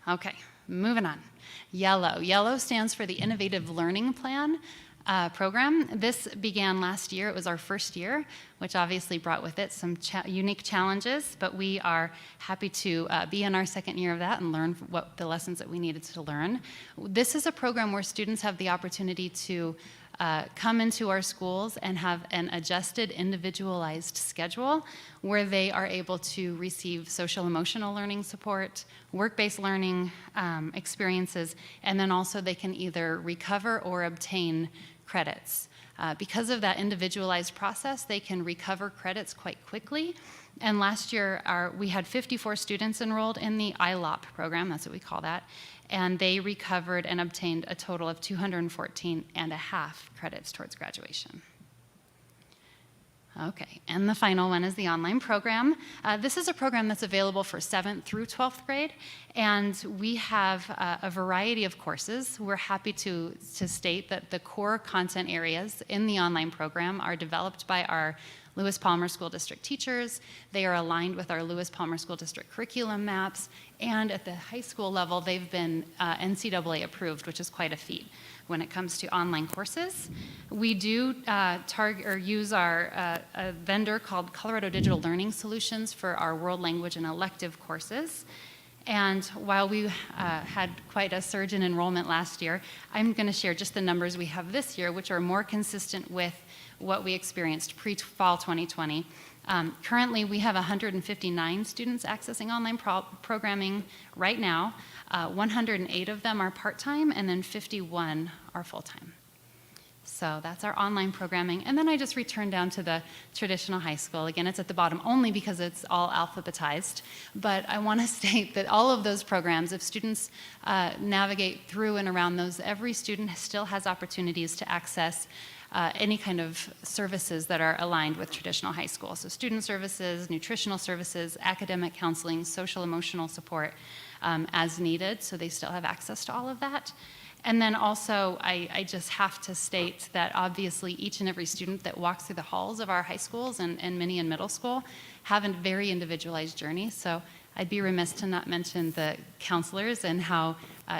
Okay, moving on. Yellow. Yellow stands for the Innovative Learning Plan program. This began last year. It was our first year, which obviously brought with it some unique challenges, but we are happy to be in our second year of that and learn what the lessons that we needed to learn. This is a program where students have the opportunity to come into our schools and have an adjusted, individualized schedule where they are able to receive social emotional learning support, work-based learning experiences, and then also they can either recover or obtain credits. Because of that individualized process, they can recover credits quite quickly. And last year, we had 54 students enrolled in the ILOP program, that's what we call that, and they recovered and obtained a total of 214.5 credits towards graduation. Okay, and the final one is the online program. This is a program that's available for 7th through 12th grade, and we have a variety of courses. We're happy to state that the core content areas in the online program are developed by our Lewis Palmer School District teachers. They are aligned with our Lewis Palmer School District curriculum maps, and at the high school level, they've been NCAA approved, which is quite a feat when it comes to online courses. We do target or use our a vendor called Colorado Digital Learning Solutions for our world language and elective courses. And while we had quite a surge in enrollment last year, I'm going to share just the numbers we have this year, which are more consistent with what we experienced pre-fall 2020. Currently, we have 159 students accessing online programming right now. 108 of them are part-time, and then 51 are full-time. So that's our online programming. And then I just returned down to the traditional high school. Again, it's at the bottom only because it's all alphabetized. But I want to state that all of those programs, if students navigate through and around those, every student still has opportunities to access any kind of services that are aligned with traditional high school. So student services, nutritional services, academic counseling, social emotional support as needed. So they still have access to all of that. And then also, I just have to state that obviously each and every student that walks through the halls of our high schools and many in middle school have a very individualized journey. So I'd be remiss to not mention the counselors and how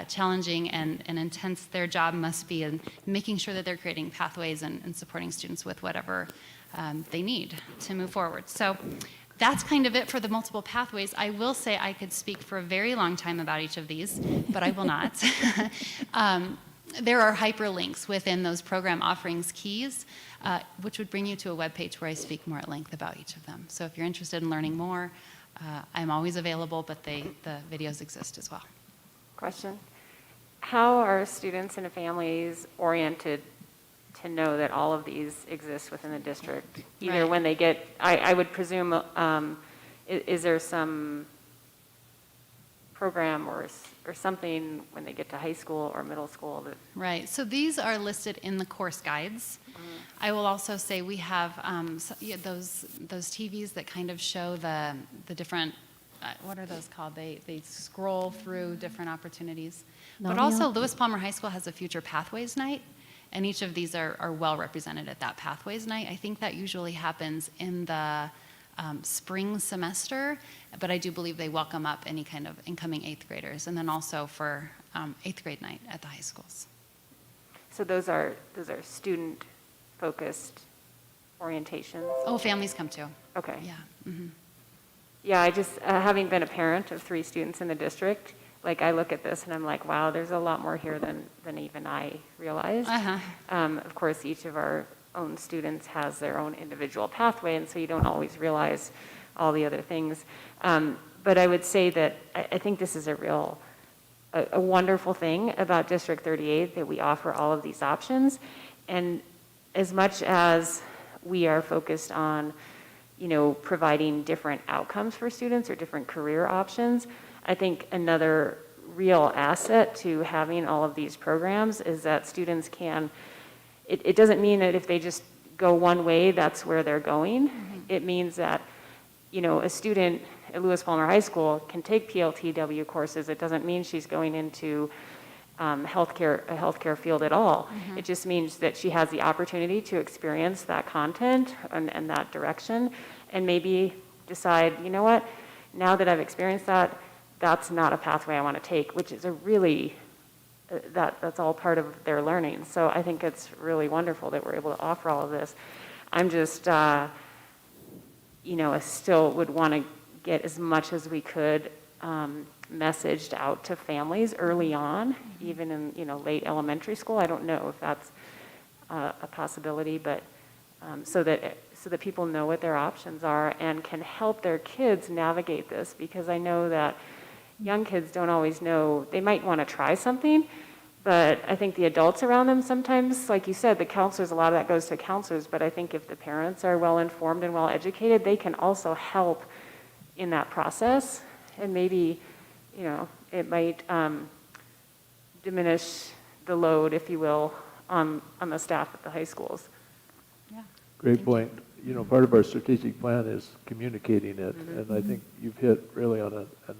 challenging and intense their job must be in making sure that they're creating pathways and supporting students with whatever they need to move forward. So that's kind of it for the multiple pathways. I will say I could speak for a very long time about each of these, but I will not. There are hyperlinks within those program offerings keys, which would bring you to a webpage where I speak more at length about each of them. So if you're interested in learning more, I'm always available, but the videos exist as well. Question. How are students and families oriented to know that all of these exist within the district? Either Right. when they get, I would presume, is there some program or something when they get to high school or middle school that? Right, so these are listed in the course guides. I will also say we have those TVs that kind of show the different, what are those called? They scroll through different opportunities. But also Lewis Palmer High School has a Future Pathways Night, and each of these are well represented at that Pathways Night. I think that usually happens in the spring semester, but I do believe they welcome up any kind of incoming 8th graders, and then also for 8th grade night at the high schools. So those are student-focused orientations? Oh, families come too. Okay. Yeah. Mm-hmm. Yeah, I just, having been a parent of 3 students in the district, like I look at this and I'm like, wow, there's a lot more here than even I realized. Of course, each of our own students has their own individual pathway, and so you don't always realize all the other things. But I would say that I think this is a wonderful thing about District 38, that we offer all of these options. And as much as we are focused on, providing different outcomes for students or different career options, I think another real asset to having all of these programs is that students can, it doesn't mean that if they just go one way, that's where they're going. Mm-hmm. It means that, a student at Lewis Palmer High School can take PLTW courses. It doesn't mean she's going into a healthcare field at all. Mm-hmm. It just means that she has the opportunity to experience that content and that direction, and maybe decide, you know what, now that I've experienced that, that's not a pathway I want to take, which is a really, that's all part of their learning. So I think it's really wonderful that we're able to offer all of this. I'm just, I still would want to get as much as we could messaged out to families early on, even in, late elementary school. I don't know if that's a possibility, but so that people know what their options are and can help their kids navigate this, because I know that young kids don't always know. They might want to try something, but I think the adults around them sometimes, like you said, the counselors, a lot of that goes to counselors, but I think if the parents are well informed and well educated, they can also help in that process, and maybe, it might diminish the load, if you will, on the staff at the high schools. Yeah. Great point. Part of our strategic plan is communicating it, Mm-hmm. and I think you've hit really on an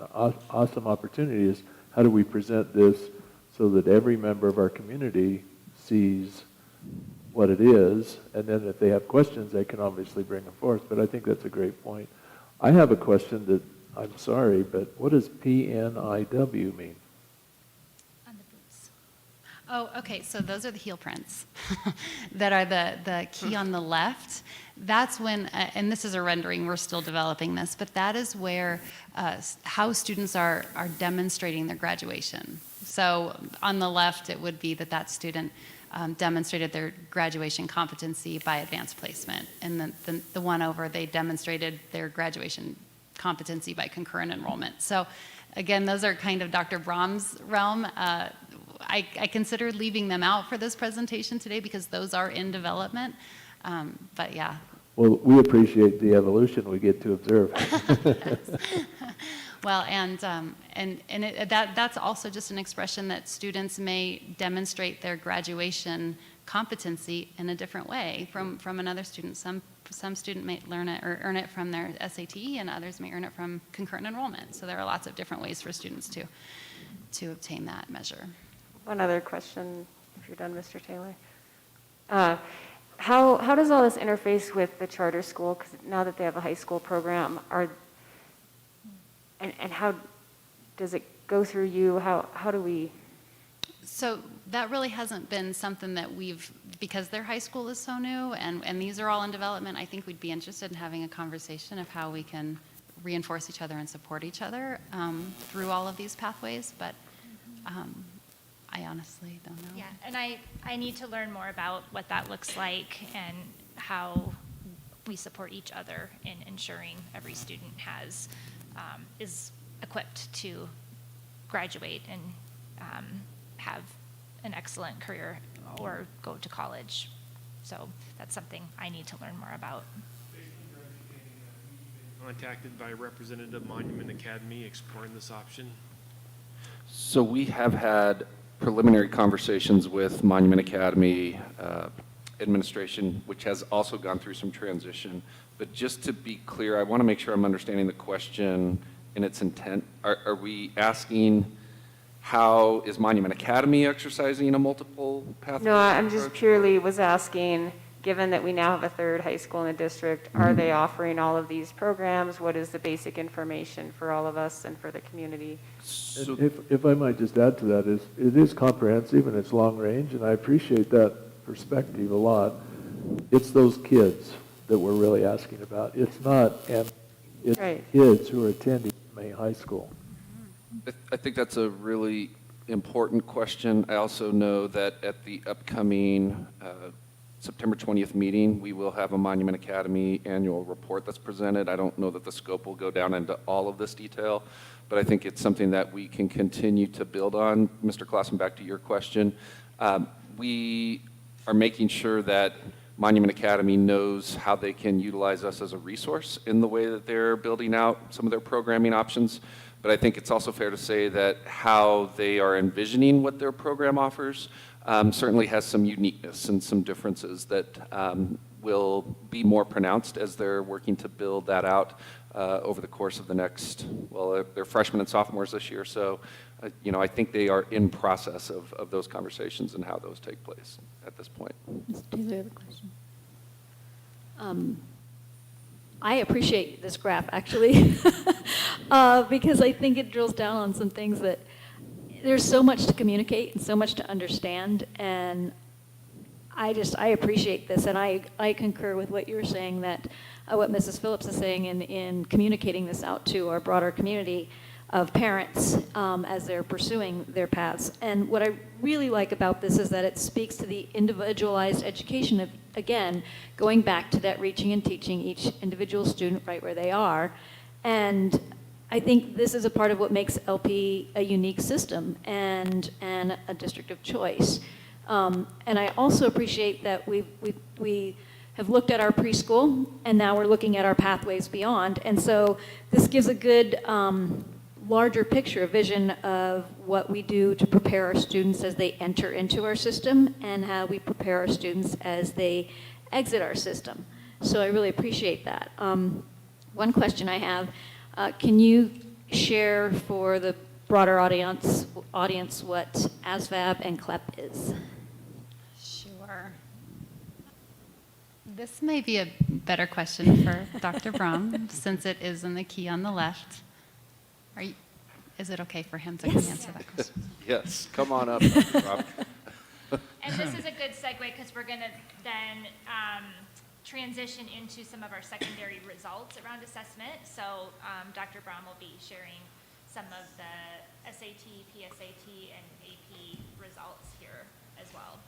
awesome opportunity is how do we present this so that every member of our community sees what it is, and then if they have questions, they can obviously bring them forth, but I think that's a great point. I have a question that, I'm sorry, but what does PNIW mean? On the boots. Oh, okay, so those are the heel prints that are the key on the left. That's when, and this is a rendering, we're still developing this, but that is where, how students are demonstrating their graduation. So on the left, it would be that student demonstrated their graduation competency by advanced placement. And then the one over, they demonstrated their graduation competency by concurrent enrollment. So again, those are kind of Dr. Brahm's realm. I considered leaving them out for this presentation today because those are in development. But yeah. Well, we appreciate the evolution we get to observe. Well, that's also just an expression that students may demonstrate their graduation competency in a different way from another student. Some student may learn it or earn it from their SAT, and others may earn it from concurrent enrollment. So there are lots of different ways for students to obtain that measure. One other question, if you're done, Mr. Taylor. How does all this interface with the charter school? Because now that they have a high school program, and how does it go through you? How do we? So that really hasn't been something that because their high school is so new and these are all in development, I think we'd be interested in having a conversation of how we can reinforce each other and support each other through all of these pathways, but I honestly don't know. Yeah, and I need to learn more about what that looks like and how we support each other in ensuring every student is equipped to graduate and have an excellent career or go to college. So that's something I need to learn more about. Contacted by Representative Monument Academy exploring this option? So we have had preliminary conversations with Monument Academy administration, which has also gone through some transition. But just to be clear, I want to make sure I'm understanding the question in its intent. Are we asking how is Monument Academy exercising a multiple pathway? No, I'm just approach? purely was asking, given that we now have a third high school in the district, are they offering all of these programs? What is the basic information for all of us and for the community? So, And if I might just add to that, it is comprehensive and it's long range, and I appreciate that perspective a lot. It's those kids that we're really asking about. It's not, and it's Right. kids who are attending May High School. I think that's a really important question. I also know that at the upcoming September 20th meeting, we will have a Monument Academy annual report that's presented. I don't know that the scope will go down into all of this detail, but I think it's something that we can continue to build on. Mr. Clausen, back to your question. We are making sure that Monument Academy knows how they can utilize us as a resource in the way that they're building out some of their programming options. But I think it's also fair to say that how they are envisioning what their program offers certainly has some uniqueness and some differences that will be more pronounced as they're working to build that out over the course of the next, well, they're freshmen and sophomores this year, so I think they are in process of those conversations and how those take place at this point. Mr. Taylor, you have a question? I appreciate this graph, actually, because I think it drills down on some things that there's so much to communicate and so much to understand, and I appreciate this, and I concur with what you were saying, that what Mrs. Phillips is saying in communicating this out to our broader community of parents as they're pursuing their paths. And what I really like about this is that it speaks to the individualized education of, again, going back to that reaching and teaching each individual student right where they are. And I think this is a part of what makes LP a unique system and a district of choice. And I also appreciate that we have looked at our preschool, and now we're looking at our pathways beyond. And so this gives a good larger picture, a vision of what we do to prepare our students as they enter into our system and how we prepare our students as they exit our system. So I really appreciate that. One question I have, can you share for the broader audience what ASVAB and CLEP is? Sure. This may be a better question for Dr. Braum, since it is in the key on the left. Is it okay for him to answer that question? Yes, come on up, Rob. And this is a good segue because we're going to then transition into some of our secondary results around assessment. So Dr. Braum will be sharing some of the SAT, PSAT, and AP results here as well.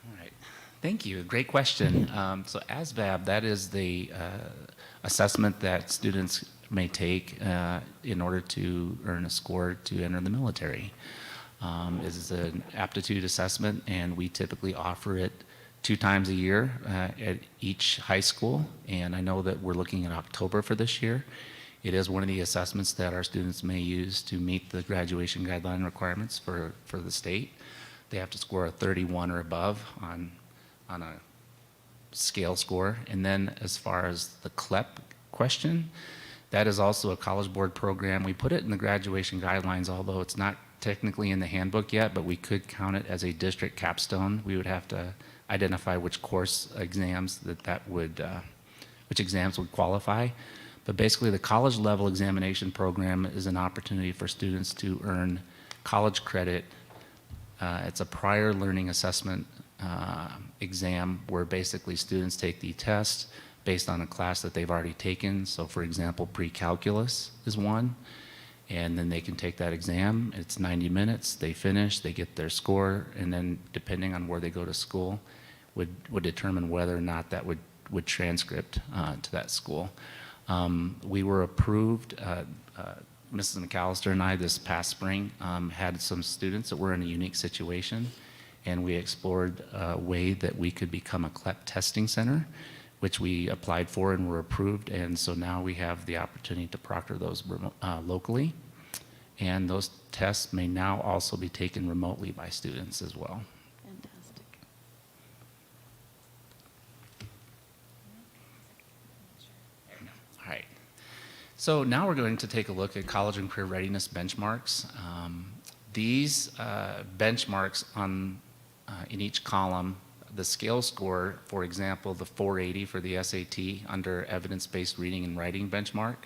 All right. Thank you. Great question. So ASVAB, that is the assessment that students may take in order to earn a score to enter the military. It is an aptitude assessment, and we typically offer it 2 times a year at each high school, and I know that we're looking at October for this year. It is one of the assessments that our students may use to meet the graduation guideline requirements for the state. They have to score a 31 or above on a scale score. And then as far as the CLEP question, that is also a College Board program. We put it in the graduation guidelines, although it's not technically in the handbook yet, but we could count it as a district capstone. We would have to identify which course exams which exams would qualify. But basically the college level examination program is an opportunity for students to earn college credit. It's a prior learning assessment exam where basically students take the test based on a class that they've already taken. So for example, pre-calculus is one, and then they can take that exam. It's 90 minutes, they finish, they get their score, and then depending on where they go to school would determine whether or not that would transcript to that school. We were approved, Mrs. McAllister and I this past spring had some students that were in a unique situation, and we explored a way that we could become a CLEP testing center, which we applied for and were approved, and so now we have the opportunity to proctor those locally, and those tests may now also be taken remotely by students as well. Fantastic. All right. So now we're going to take a look at college and career readiness benchmarks. These benchmarks in each column, the scale score, for example, the 480 for the SAT under evidence-based reading and writing benchmark,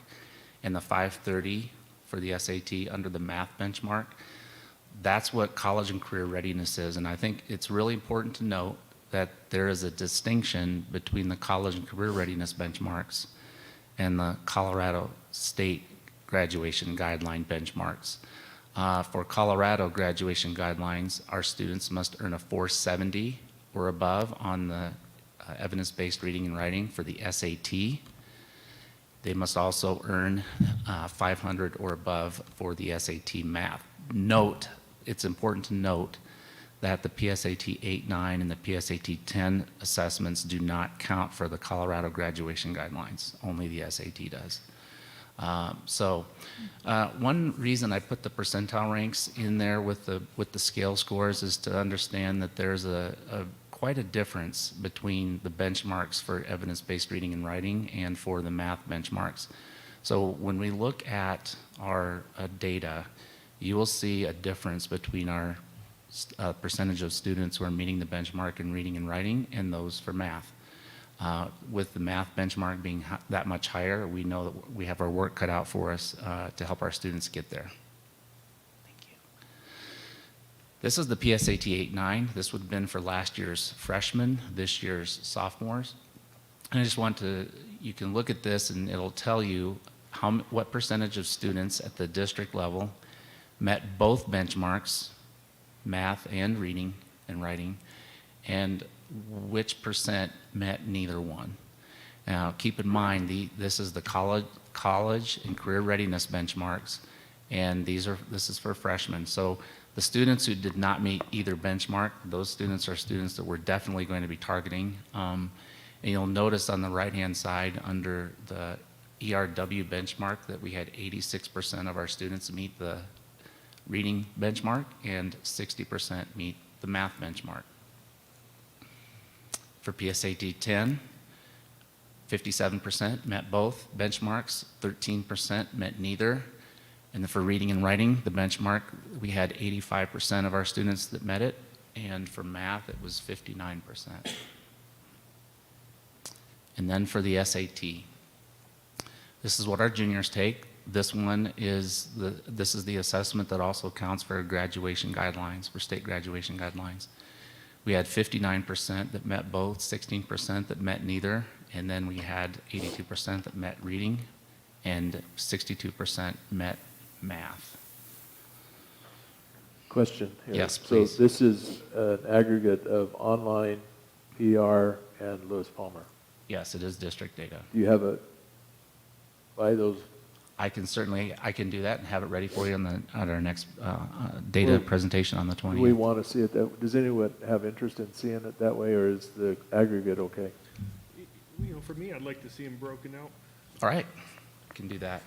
and the 530 for the SAT under the math benchmark, that's what college and career readiness is. And I think it's really important to note that there is a distinction between the college and career readiness benchmarks and the Colorado State graduation guideline benchmarks. For Colorado graduation guidelines, our students must earn a 470 or above on the evidence-based reading and writing for the SAT. They must also earn 500 or above for the SAT math. Note, it's important to note that the PSAT 8-9 and the PSAT 10 assessments do not count for the Colorado graduation guidelines. Only the SAT does. One reason I put the percentile ranks in there with the scale scores is to understand that there's quite a difference between the benchmarks for evidence-based reading and writing and for the math benchmarks. So when we look at our data, you will see a difference between our percentage of students who are meeting the benchmark in reading and writing and those for math. With the math benchmark being that much higher, we know that we have our work cut out for us to help our students get there. Thank you. This is the PSAT 8-9. This would have been for last year's freshmen, this year's sophomores. And I just want to, you can look at this and it'll tell you what percentage of students at the district level met both benchmarks, math and reading and writing, and which percent met neither one. Now, keep in mind, this is the college and career readiness benchmarks, and this is for freshmen. So the students who did not meet either benchmark, those students are students that we're definitely going to be targeting. And you'll notice on the right-hand side under the ERW benchmark that we had 86% of our students meet the reading benchmark and 60% meet the math benchmark. For PSAT 10, 57% met both benchmarks, 13% met neither. And for reading and writing, the benchmark, we had 85% of our students that met it, and for math, it was 59%. And then for the SAT, this is what our juniors take. This one is the assessment that also counts for graduation guidelines, for state graduation guidelines. We had 59% that met both, 16% that met neither, and then we had 82% that met reading, and 62% met math. Question here. Yes, please. So this is an aggregate of online, PR, and Lewis Palmer. Yes, it is district data. Do you have by those? I can do that and have it ready for you on our next data presentation on the 20th. Do we want to see it that, does anyone have interest in seeing it that way, or is the aggregate okay? You know, for me, I'd like to see them broken out. All right, I can do that.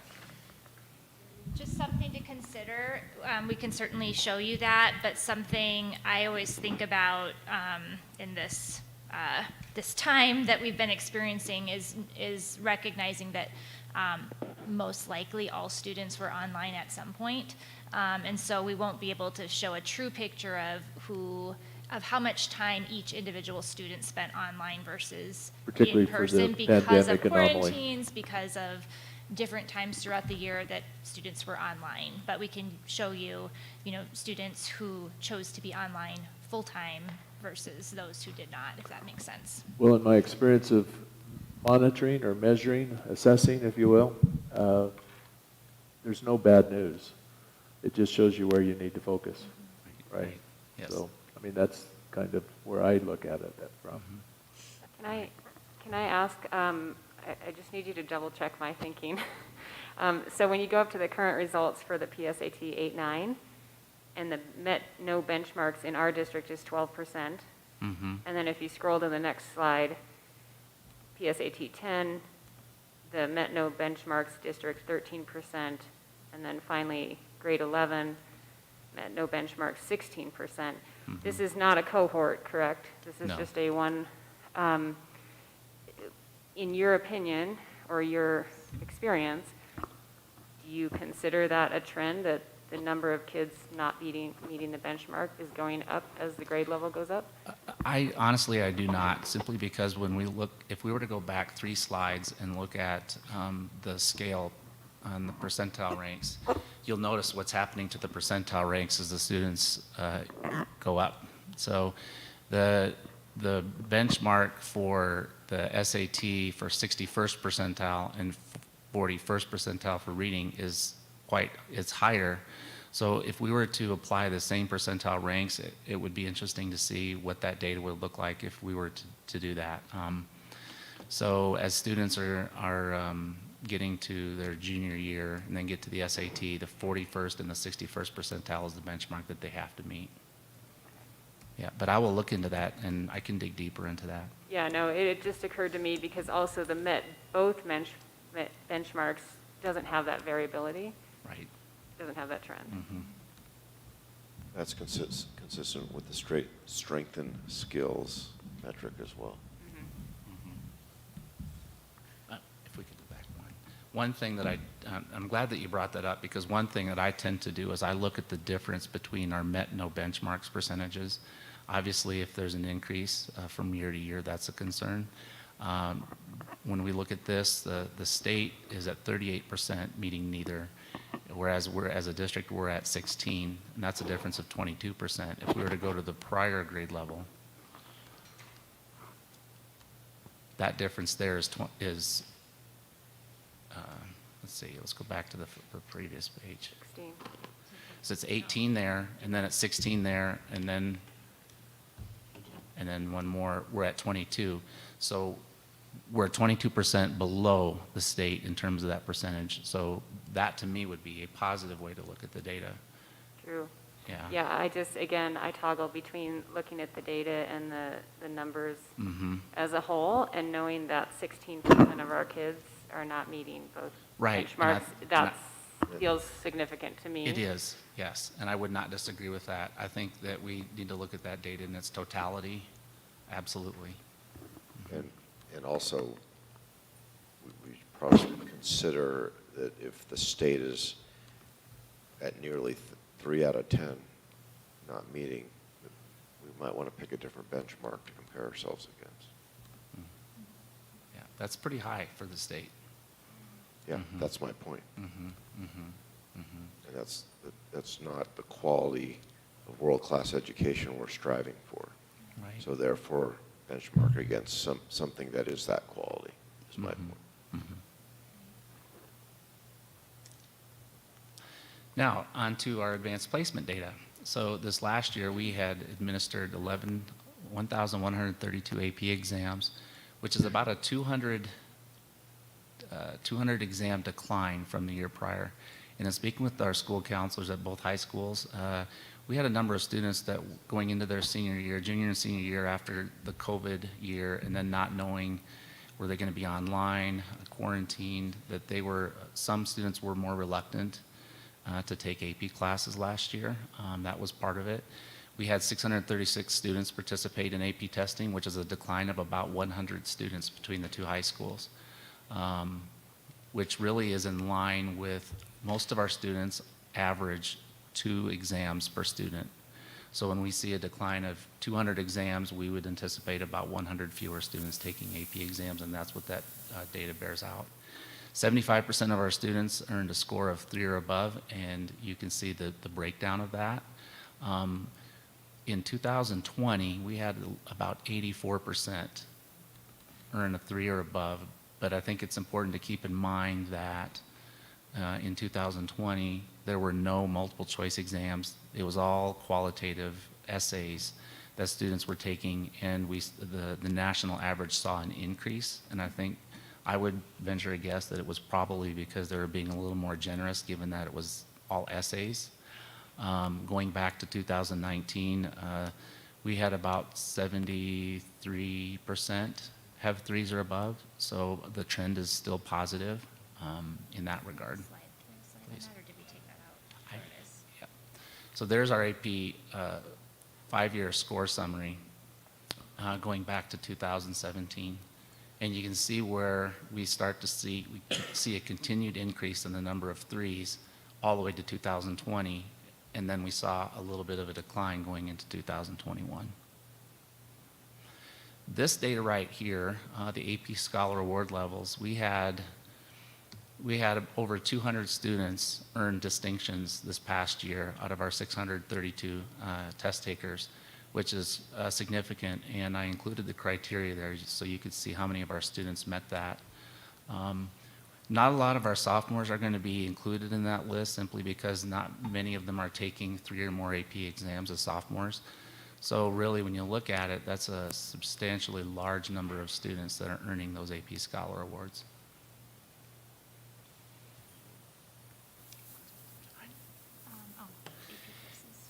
Just something to consider. We can certainly show you that, but something I always think about in this time that we've been experiencing is recognizing that most likely all students were online at some point, and so we won't be able to show a true picture of how much time each individual student spent online versus particularly in person for the because of pandemic anomaly. quarantines, because of different times throughout the year that students were online. But we can show you, students who chose to be online full-time versus those who did not, if that makes sense. Well, in my experience of monitoring or measuring, assessing, if you will, there's no bad news. It just shows you where you need to focus, right? Yes. So, I mean, that's kind of where I look at it from. Can I ask, I just need you to double check my thinking. So when you go up to the current results for the PSAT 8-9, and the met no benchmarks in our district is 12%, Mm-hmm. and then if you scroll to the next slide, PSAT 10, the met no benchmarks district 13%, and then finally grade 11, met no benchmarks 16%. Mm-hmm. This is not a cohort, correct? This is No. just a one. In your opinion or your experience, do you consider that a trend that the number of kids not meeting the benchmark is going up as the grade level goes up? I do not, simply because when we look, if we were to go back 3 slides and look at the scale on the percentile ranks, you'll notice what's happening to the percentile ranks as the students go up. So the benchmark for the SAT for 61st percentile and 41st percentile for reading it's higher. So if we were to apply the same percentile ranks, it would be interesting to see what that data would look like if we were to do that. So as students are getting to their junior year and then get to the SAT, the 41st and the 61st percentile is the benchmark that they have to meet. Yeah, but I will look into that and I can dig deeper into that. Yeah, no, it just occurred to me because also the both benchmarks doesn't have that variability. Right. Doesn't have that trend. Mm-hmm. That's consistent with the strengthened skills metric as well. If we could go back one thing that I'm glad that you brought that up, because one thing that I tend to do is I look at the difference between our met no benchmarks percentages. Obviously, if there's an increase from year to year, that's a concern. When we look at this, the state is at 38% meeting neither, whereas as a district, we're at 16, and that's a difference of 22%. If we were to go to the prior grade level, that difference there is let's see, let's go back to the previous page. 16. So it's 18 there, and then it's 16 there, and then one more, we're at 22. So we're 22% below the state in terms of that percentage. So that to me would be a positive way to look at the data. True. Yeah. Yeah, I toggle between looking at the data and the numbers Mm-hmm. as a whole and knowing that 16% of our kids are not meeting both Right. benchmarks. That feels significant to me. It is, yes, and I would not disagree with that. I think that we need to look at that data in its totality, absolutely. And also, we probably consider that if the state is at nearly 3 out of 10 not meeting, we might want to pick a different benchmark to compare ourselves against. Yeah, that's pretty high for the state. Yeah, Mhm. that's my point. Mm-hmm, mm-hmm, mm-hmm. And that's not the quality of world-class education we're striving for. Right. So therefore, benchmark against something that is that quality, is my Mhm. point. Mhm. Now, on to our advanced placement data. So this last year, we had administered 1,132 AP exams, which is about a 200 exam decline from the year prior. And in speaking with our school counselors at both high schools, we had a number of students that going into their junior and senior year after the COVID year, and then not knowing were they going to be online, quarantined, that some students were more reluctant to take AP classes last year. That was part of it. We had 636 students participate in AP testing, which is a decline of about 100 students between the two high schools, which really is in line with most of our students average 2 exams per student. So when we see a decline of 200 exams, we would anticipate about 100 fewer students taking AP exams, and that's what that data bears out. 75% of our students earned a score of 3 or above, and you can see the breakdown of that. In 2020, we had about 84% earn a 3 or above, but I think it's important to keep in mind that in 2020, there were no multiple choice exams. It was all qualitative essays that students were taking, and the national average saw an increase. And I think I would venture a guess that it was probably because they were being a little more generous, given that it was all essays. Going back to 2019, we had about 73% have 3s or above, so the trend is still positive in that regard. Please. Or did we take that out? There it is. Yeah. So there's our AP 5-year score summary going back to 2017. And you can see where we see a continued increase in the number of 3s all the way to 2020, and then we saw a little bit of a decline going into 2021. This data right here, the AP Scholar Award levels, we had over 200 students earn distinctions this past year out of our 632 test takers, which is significant, and I included the criteria there so you could see how many of our students met that. Not a lot of our sophomores are going to be included in that list simply because not many of them are taking 3 or more AP exams as sophomores. So really, when you look at it, that's a substantially large number of students that are earning those AP Scholar Awards.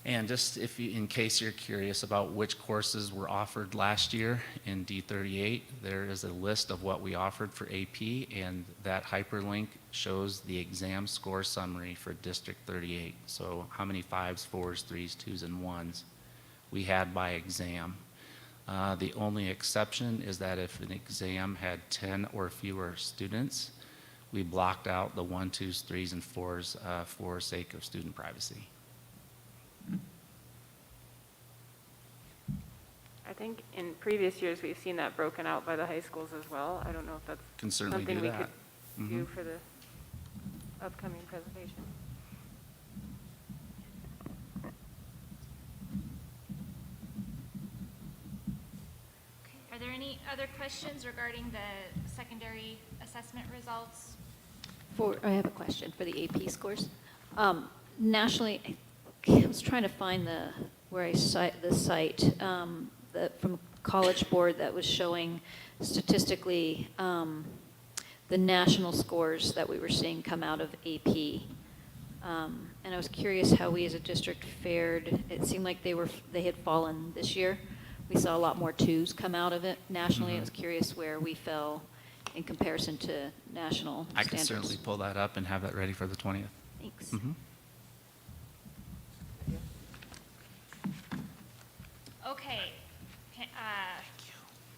And just in case you're curious about which courses were offered last year in D38, there is a list of what we offered for AP, and that hyperlink shows the exam score summary for District 38. So how many 5s, 4s, 3s, 2s, and 1s we had by exam. The only exception is that if an exam had 10 or fewer students, we blocked out the 1, 2s, 3s, and 4s for sake of student privacy. I think in previous years, we've seen that broken out by the high schools as well. I don't know if that's Can certainly something do we that. could do for the upcoming presentation. Are there any other questions regarding the secondary assessment results? I have a question for the AP scores. Nationally, I was trying to find where I cite the site from College Board that was showing statistically the national scores that we were seeing come out of AP. And I was curious how we as a district fared. It seemed like they had fallen this year. We saw a lot more 2s come out of it nationally. I was curious where we fell in comparison to national standards. I can certainly pull that up and have that ready for the 20th. Thanks. Okay,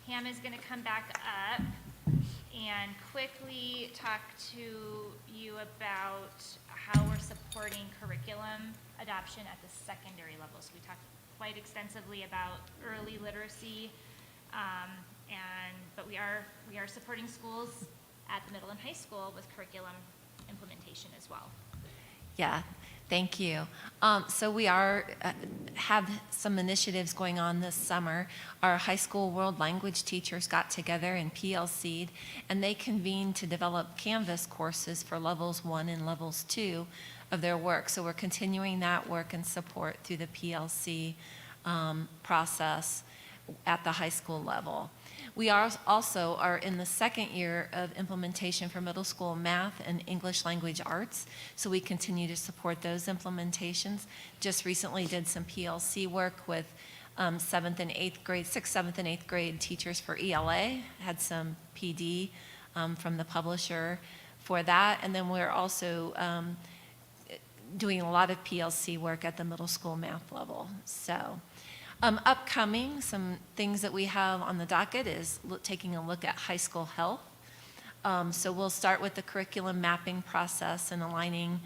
Pam is going to come back up and quickly talk to you about how we're supporting curriculum adoption at the secondary level. So we talked quite extensively about early literacy, but we are supporting schools at the middle and high school with curriculum implementation as well. Yeah, thank you. So we have some initiatives going on this summer. Our high school world language teachers got together and PLC'd, and they convened to develop Canvas courses for levels 1 and levels 2 of their work. So we're continuing that work and support through the PLC process at the high school level. We also are in the second year of implementation for middle school math and English language arts, so we continue to support those implementations. Just recently did some PLC work with 7th and 8th grade, 6th, 7th, and 8th grade teachers for ELA, had some PD from the publisher for that, and then we're also doing a lot of PLC work at the middle school math level. So upcoming, some things that we have on the docket is taking a look at high school health. So we'll start with the curriculum mapping process and aligning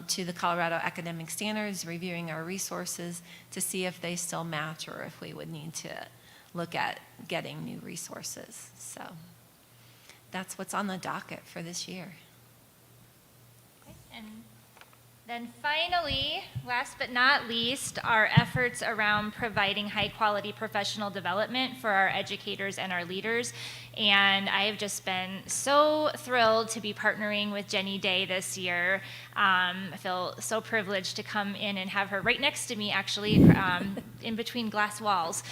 to the Colorado academic standards, reviewing our resources to see if they still match or if we would need to look at getting new resources. So that's what's on the docket for this year. Okay. And Then finally, last but not least, our efforts around providing high-quality professional development for our educators and our leaders. And I have just been so thrilled to be partnering with Jenny Day this year. I feel so privileged to come in and have her right next to me, actually, in between glass walls.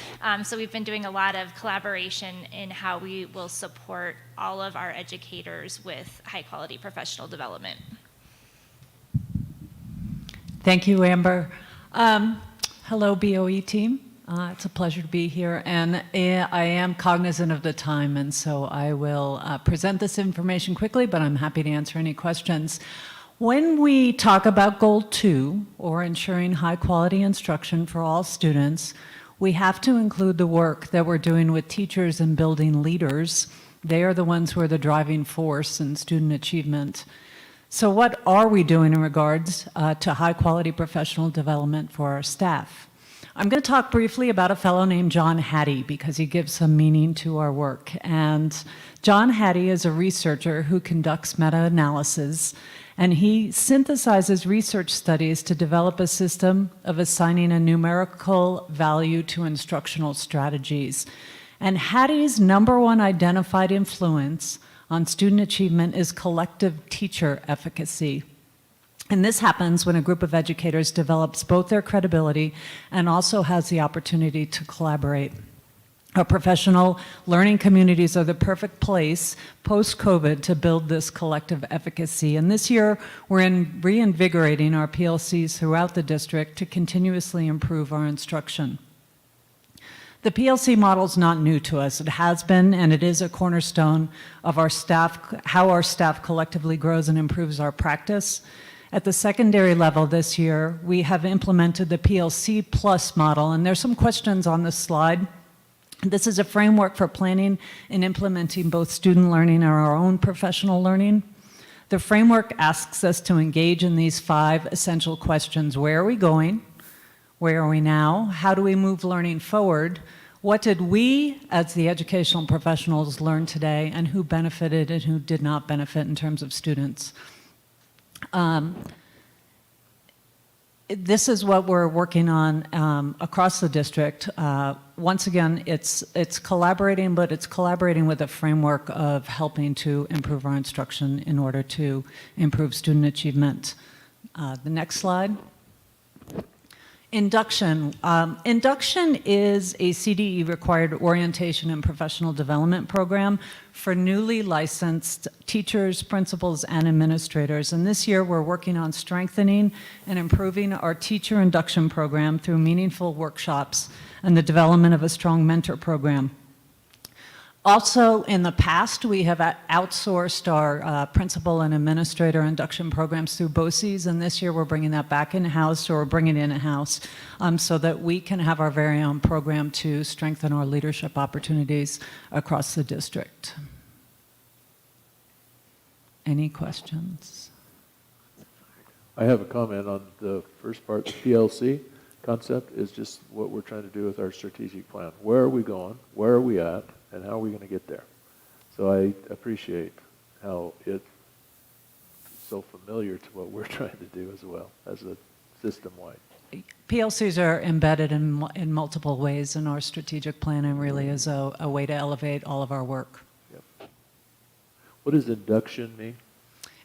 So we've been doing a lot of collaboration in how we will support all of our educators with high-quality professional development. Thank you, Amber. Hello, BOE team. It's a pleasure to be here, and I am cognizant of the time, and so I will present this information quickly, but I'm happy to answer any questions. When we talk about Goal 2, or ensuring high-quality instruction for all students, we have to include the work that we're doing with teachers and building leaders. They are the ones who are the driving force in student achievement. So what are we doing in regards to high-quality professional development for our staff? I'm going to talk briefly about a fellow named John Hattie because he gives some meaning to our work. And John Hattie is a researcher who conducts meta-analysis, and he synthesizes research studies to develop a system of assigning a numerical value to instructional strategies. And Hattie's #1 identified influence on student achievement is collective teacher efficacy. And this happens when a group of educators develops both their credibility and also has the opportunity to collaborate. Our professional learning communities are the perfect place post-COVID to build this collective efficacy. And this year, we're reinvigorating our PLCs throughout the district to continuously improve our instruction. The PLC model is not new to us. It has been, and it is a cornerstone of our staff, how our staff collectively grows and improves our practice. At the secondary level this year, we have implemented the PLC Plus model, and there's some questions on this slide. This is a framework for planning and implementing both student learning and our own professional learning. The framework asks us to engage in these 5 essential questions. Where are we going? Where are we now? How do we move learning forward? What did we, as the educational professionals, learn today, and who benefited and who did not benefit in terms of students? This is what we're working on across the district. Once again, it's collaborating, but it's collaborating with a framework of helping to improve our instruction in order to improve student achievement. The next slide. Induction. Induction is a CDE-required orientation and professional development program for newly licensed teachers, principals, and administrators. And this year, we're working on strengthening and improving our teacher induction program through meaningful workshops and the development of a strong mentor program. Also, in the past, we have outsourced our principal and administrator induction programs through BOCES, and this year we're bringing that back in-house, or we're bringing it in-house, so that we can have our very own program to strengthen our leadership opportunities across the district. Any questions? I have a comment on the first part. The PLC concept is just what we're trying to do with our strategic plan. Where are we going? Where are we at? And how are we going to get there? So I appreciate how it's so familiar to what we're trying to do as well, as a system-wide. PLCs are embedded in multiple ways in our strategic plan, and really is a way to elevate all of our work. Yep. What does induction mean?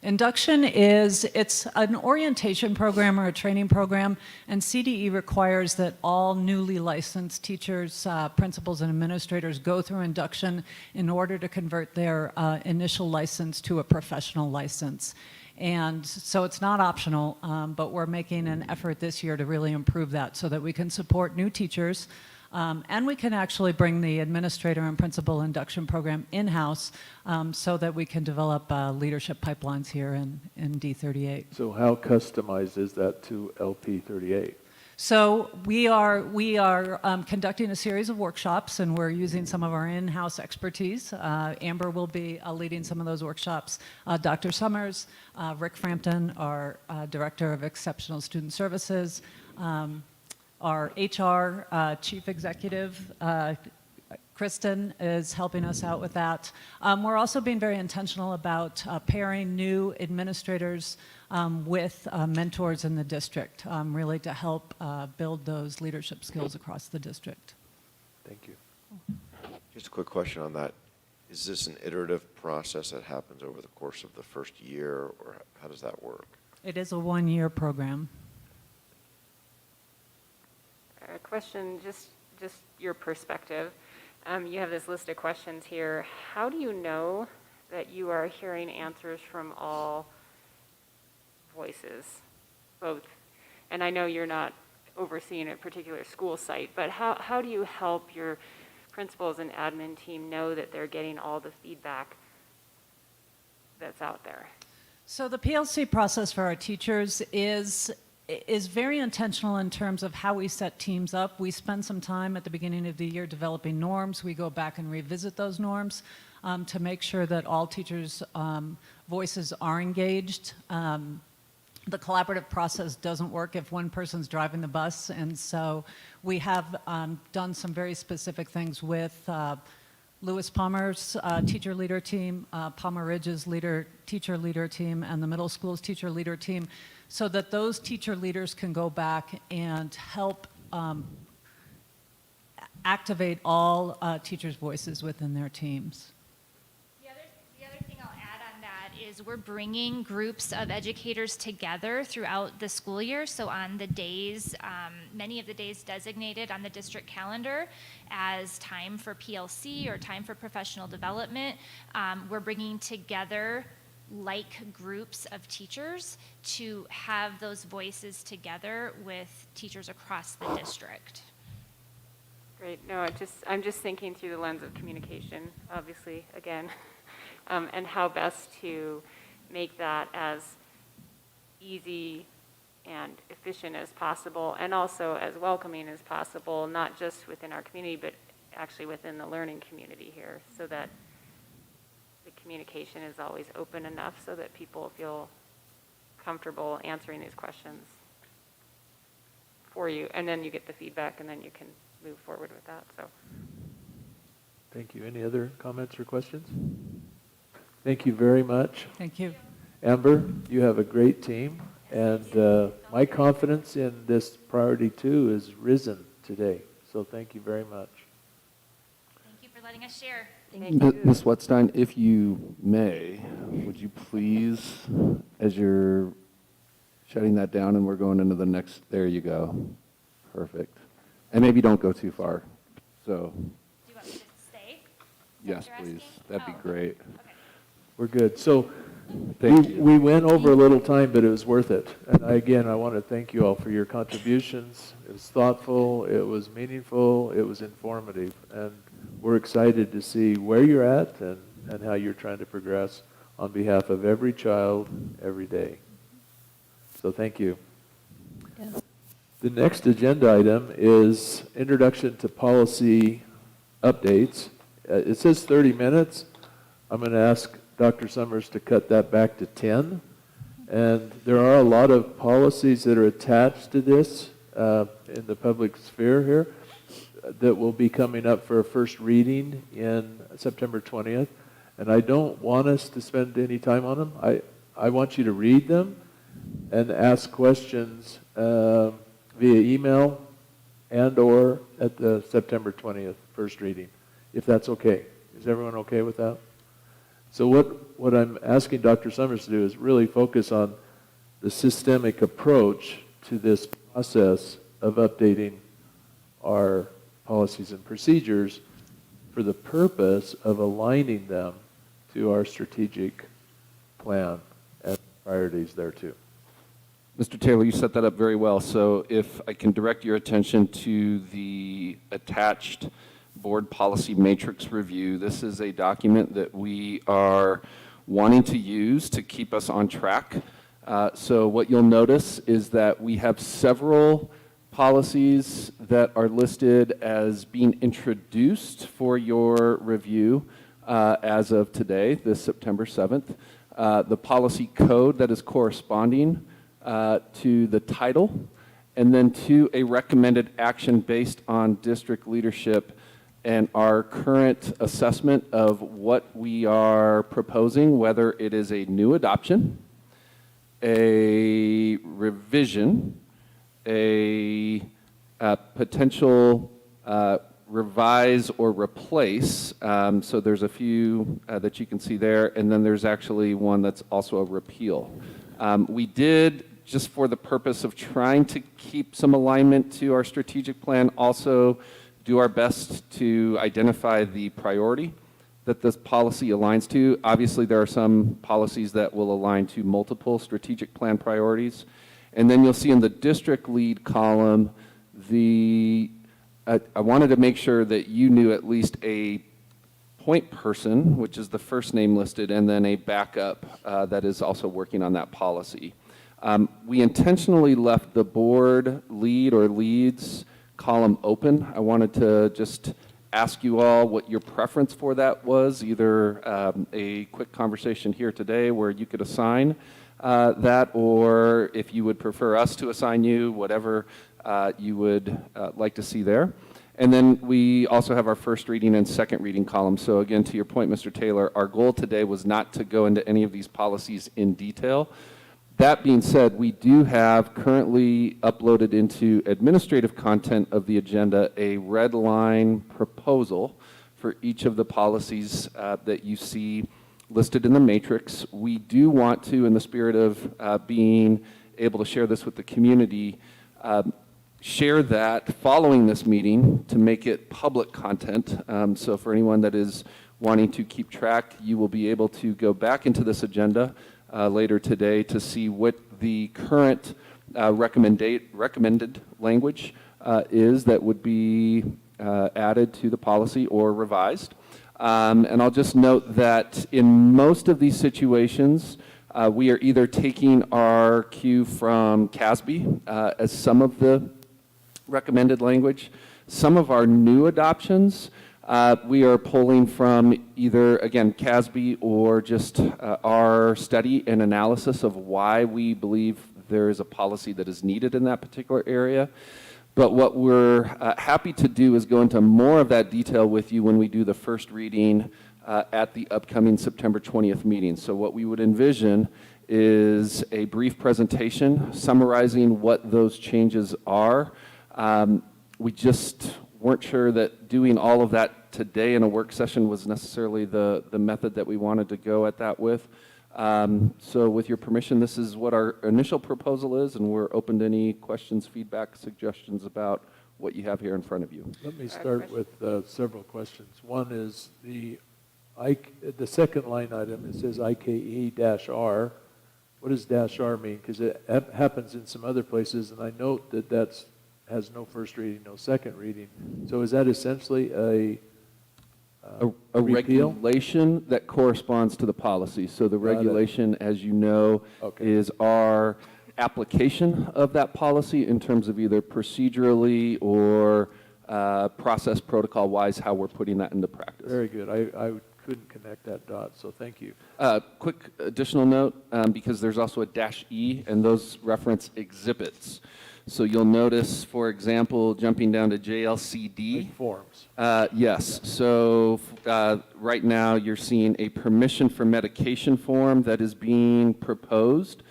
Induction it's an orientation program or a training program, and CDE requires that all newly licensed teachers, principals, and administrators go through induction in order to convert their initial license to a professional license. And so it's not optional, but we're making an effort this year to really improve that so that we can support new teachers, and we can actually bring the administrator and principal induction program in-house so that we can develop leadership pipelines here in D38. So how customized is that to LP38? So we are conducting a series of workshops, and we're using some of our in-house expertise. Amber will be leading some of those workshops. Dr. Summers, Rick Frampton, our Director of Exceptional Student Services, our HR chief executive, Kristen is helping us out with that. We're also being very intentional about pairing new administrators with mentors in the district, really to help build those leadership skills across the district. Thank you. Just a quick question on that. Is this an iterative process that happens over the course of the first year, or how does that work? It is a one-year program. A question, just your perspective. You have this list of questions here. How do you know that you are hearing answers from all voices, both? And I know you're not overseeing a particular school site, but how do you help your principals and admin team know that they're getting all the feedback that's out there? So the PLC process for our teachers is very intentional in terms of how we set teams up. We spend some time at the beginning of the year developing norms. We go back and revisit those norms to make sure that all teachers' voices are engaged. The collaborative process doesn't work if one person's driving the bus, and so we have done some very specific things with Lewis Palmer's teacher leader team, Palmer Ridge's teacher leader team, and the middle school's teacher leader team, so that those teacher leaders can go back and help activate all teachers' voices within their teams. The other thing I'll add on that is we're bringing groups of educators together throughout the school year. So on the days, many of the days designated on the district calendar as time for PLC or time for professional development, we're bringing together like groups of teachers to have those voices together with teachers across the district. Great. No, I'm just thinking through the lens of communication, obviously, again, and how best to make that as easy and efficient as possible, and also as welcoming as possible, not just within our community, but actually within the learning community here, so that the communication is always open enough so that people feel comfortable answering these questions for you, and then you get the feedback, and then you can move forward with that. So, Thank you. Any other comments or questions? Thank you very much. Thank you. Amber, you have a great team, and my confidence in this priority 2 is risen today. So thank you very much. Thank you for letting us share. Ms. Wetstein, if you may, would you please, as you're shutting that down and we're going into the next, there you go. Perfect. And maybe don't go too far. So, Do you want me to stay? yes, please. That'd be great. Okay. We're good. So Thank you. we went over a little time, but it was worth it. And again, I want to thank you all for your contributions. It was thoughtful, it was meaningful, it was informative. And we're excited to see where you're at and how you're trying to progress on behalf of every child, every day. So thank you. Yes. The next agenda item is introduction to policy updates. It says 30 minutes. I'm going to ask Dr. Summers to cut that back to 10. And there are a lot of policies that are attached to this in the public sphere here that will be coming up for a first reading in September 20th. And I don't want us to spend any time on them. I want you to read them and ask questions via email and or at the September 20th first reading, if that's okay. Is everyone okay with that? So what I'm asking Dr. Summers to do is really focus on the systemic approach to this process of updating our policies and procedures for the purpose of aligning them to our strategic plan and priorities there too. Mr. Taylor, you set that up very well. So if I can direct your attention to the attached board policy matrix review, this is a document that we are wanting to use to keep us on track. So what you'll notice is that we have several policies that are listed as being introduced for your review as of today, this September 7th. The policy code that is corresponding to the title, and then to a recommended action based on district leadership and our current assessment of what we are proposing, whether it is a new adoption, a revision, a potential revise or replace. So there's a few that you can see there, and then there's actually one that's also a repeal. We did, just for the purpose of trying to keep some alignment to our strategic plan, also do our best to identify the priority that this policy aligns to. Obviously, there are some policies that will align to multiple strategic plan priorities. And then you'll see in the district lead column, I wanted to make sure that you knew at least a point person, which is the first name listed, and then a backup that is also working on that policy. We intentionally left the board lead or leads column open. I wanted to just ask you all what your preference for that was, either a quick conversation here today where you could assign that, or if you would prefer us to assign you, whatever you would like to see there. And then we also have our first reading and second reading column. So again, to your point, Mr. Taylor, our goal today was not to go into any of these policies in detail. That being said, we do have currently uploaded into administrative content of the agenda a red line proposal for each of the policies that you see listed in the matrix. We do want to, in the spirit of being able to share this with the community, share that following this meeting to make it public content. So for anyone that is wanting to keep track, you will be able to go back into this agenda later today to see what the current recommended language is that would be added to the policy or revised. And I'll just note that in most of these situations, we are either taking our cue from CASB as some of the recommended language. Some of our new adoptions, we are pulling from either, again, CASB or just our study and analysis of why we believe there is a policy that is needed in that particular area. But what we're happy to do is go into more of that detail with you when we do the first reading at the upcoming September 20th meeting. So what we would envision is a brief presentation summarizing what those changes are. We just weren't sure that doing all of that today in a work session was necessarily the method that we wanted to go at that with. So with your permission, this is what our initial proposal is, and we're open to any questions, feedback, suggestions about what you have here in front of you. Let me start with several questions. One is the second line item, it says IKE-R. What does -R mean? Because it happens in some other places, and I note that that's has no first reading, no second reading. So is that essentially a repeal? Regulation that corresponds to the policy. So the regulation, as you know, is our application of that policy in terms of either procedurally or process protocol-wise, how we're putting that into practice. Very good. I couldn't connect that dot, so thank you. Quick additional note, because there's also a -E, and those reference exhibits. So you'll notice, for example, jumping down to JLCD. Like forms. Yes. So right now you're seeing a permission for medication form that is being proposed,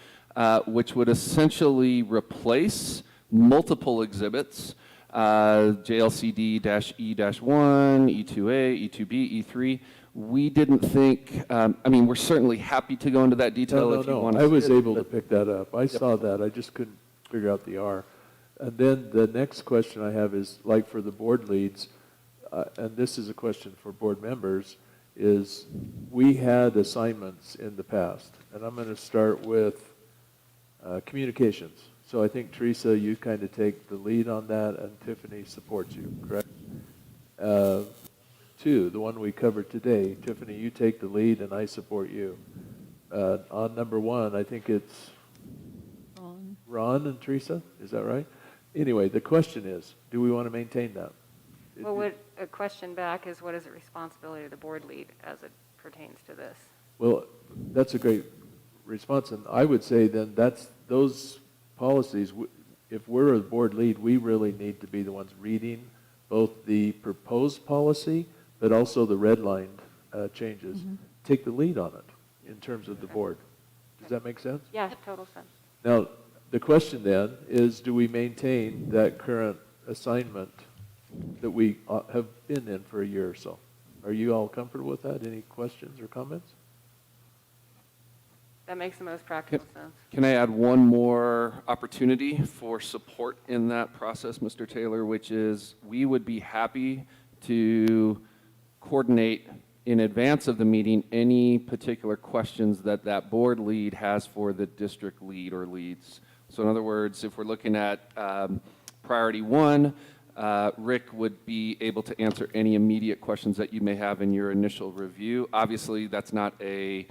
which would essentially replace multiple exhibits, JLCD-E-1, E2A, E2B, E3. We didn't think, I mean, we're certainly happy to go into that detail if you want to. I was able to pick that up. I saw that. I just couldn't figure out the R. And then the next question I have is, like for the board leads, and this is a question for board members, is we had assignments in the past, and I'm going to start with communications. So I think, Teresa, you kind of take the lead on that, and Tiffany supports you, correct? 2, the one we covered today, Tiffany, you take the lead, and I support you. On number 1, I think it's Ron and Teresa, is that right? Anyway, the question is, do we want to maintain that? Well, what a question back is, what is the responsibility of the board lead as it pertains to this? Well, that's a great response, and I would say then that's those policies, if we're a board lead, we really need to be the ones reading both the proposed policy, but also the redlined changes, take the lead on it in terms of the board. Does that make sense? Yeah, total sense. Now, the question then is, do we maintain that current assignment that we have been in for a year or so? Are you all comfortable with that? Any questions or comments? That makes the most practical sense. Can I add one more opportunity for support in that process, Mr. Taylor, which is we would be happy to coordinate in advance of the meeting any particular questions that that board lead has for the district lead or leads. So in other words, if we're looking at priority one, Rick would be able to answer any immediate questions that you may have in your initial review. Obviously, that's not a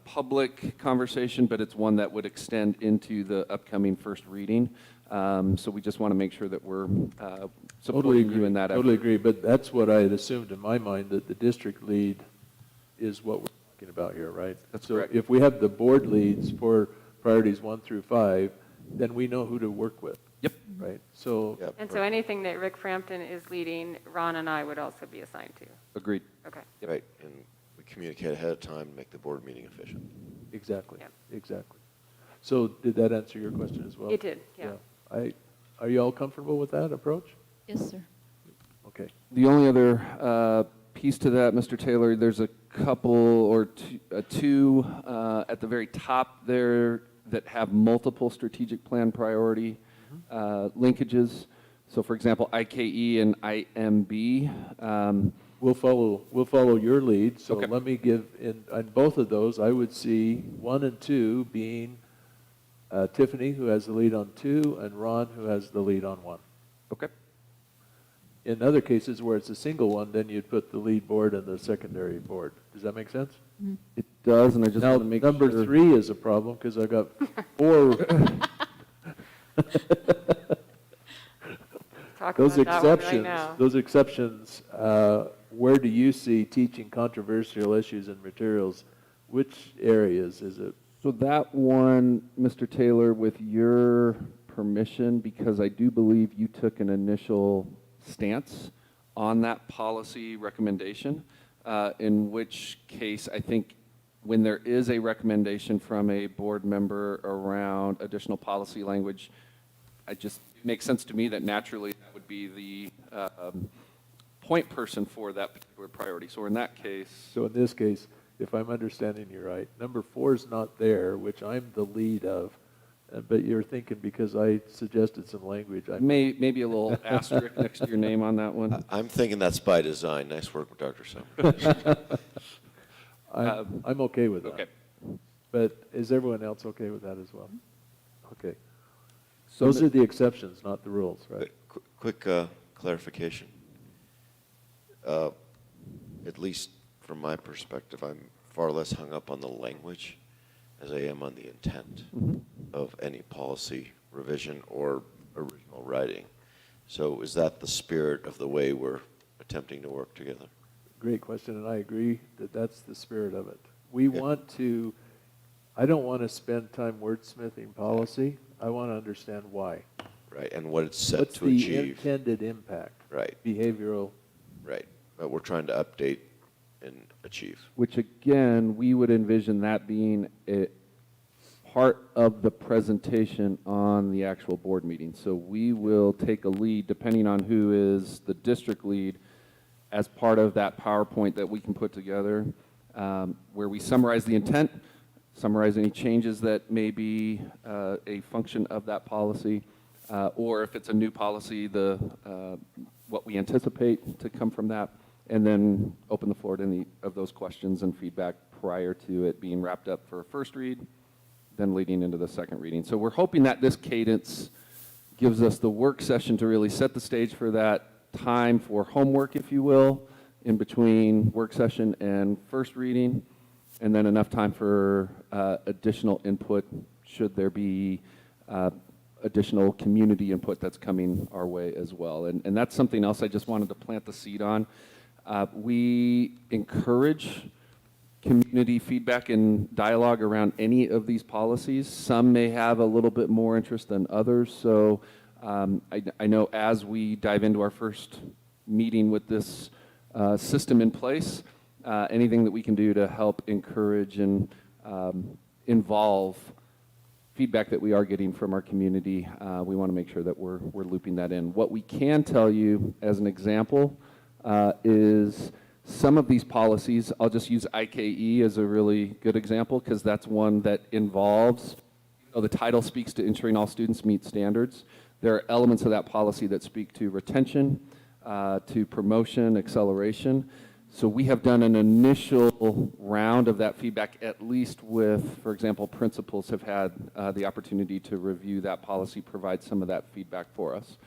public conversation, but it's one that would extend into the upcoming first reading. So we just want to make sure that we're supporting you in that effort. Totally agree, but that's what I had assumed in my mind, that the district lead is what we're talking about here, right? That's so correct. If we have the board leads for priorities 1 through 5, then we know who to work with. Yep. Right? So, Yep. And so anything that Rick Frampton is leading, Ron and I would also be assigned to. Agreed. Okay. Right, and we communicate ahead of time to make the board meeting efficient. exactly, Yep. exactly. So did that answer your question as well? It did, yeah. Are you all comfortable with that approach? Yes, sir. Okay. The only other piece to that, Mr. Taylor, there's a couple or two at the very top there that have multiple strategic plan priority linkages. So for example, IKE and IMB. We'll follow your lead. So Okay. let me give, on both of those, I would see 1 and 2 being Tiffany, who has the lead on 2, and Ron, who has the lead on 1. Okay. In other cases where it's a single one, then you'd put the lead board and the secondary board. Does that make sense? It does, and I just Now, want to make number sure. 3 is a problem because I got 4. Talk Those about that one right exceptions, now. where do you see teaching controversial issues and materials? Which areas is it? So that one, Mr. Taylor, with your permission, because I do believe you took an initial stance on that policy recommendation, in which case I think when there is a recommendation from a board member around additional policy language, it makes sense to me that naturally that would be the point person for that particular priority. So in that case, So in this case, if I'm understanding you right, number 4 is not there, which I'm the lead of, but you're thinking because I suggested some language. maybe a little asterisk next to your name on that one. I'm thinking that's by design. Nice work with Dr. Summers. I'm okay with that. Okay. But is everyone else okay with that as well? Okay. So Those are the exceptions, not the rules, right? Quick clarification. At least from my perspective, I'm far less hung up on the language as I am on the intent of any policy revision or original writing. So is that the spirit of the way we're attempting to work together? Great question, and I agree that that's the spirit of it. We want to, I don't want to spend time wordsmithing policy. I want to understand why. Right, and what it's set What's to the achieve. intended impact? Right, Behavioral. right. But we're trying to update and achieve. Which again, we would envision that being a part of the presentation on the actual board meeting. So we will take a lead, depending on who is the district lead, as part of that PowerPoint that we can put together, where we summarize the intent, summarize any changes that may be a function of that policy, or if it's a new policy, what we anticipate to come from that, and then open the floor to any of those questions and feedback prior to it being wrapped up for a first read, then leading into the second reading. So we're hoping that this cadence gives us the work session to really set the stage for that time for homework, if you will, in between work session and first reading, and then enough time for additional input should there be additional community input that's coming our way as well. And that's something else I just wanted to plant the seed on. We encourage community feedback and dialogue around any of these policies. Some may have a little bit more interest than others. So I know as we dive into our first meeting with this system in place, anything that we can do to help encourage and involve feedback that we are getting from our community, we want to make sure that we're looping that in. What we can tell you as an example is some of these policies, I'll just use IKE as a really good example because that's one that involves, the title speaks to ensuring all students meet standards. There are elements of that policy that speak to retention, to promotion, acceleration. So we have done an initial round of that feedback, at least with, for example, principals have had the opportunity to review that policy, provide some of that feedback for us.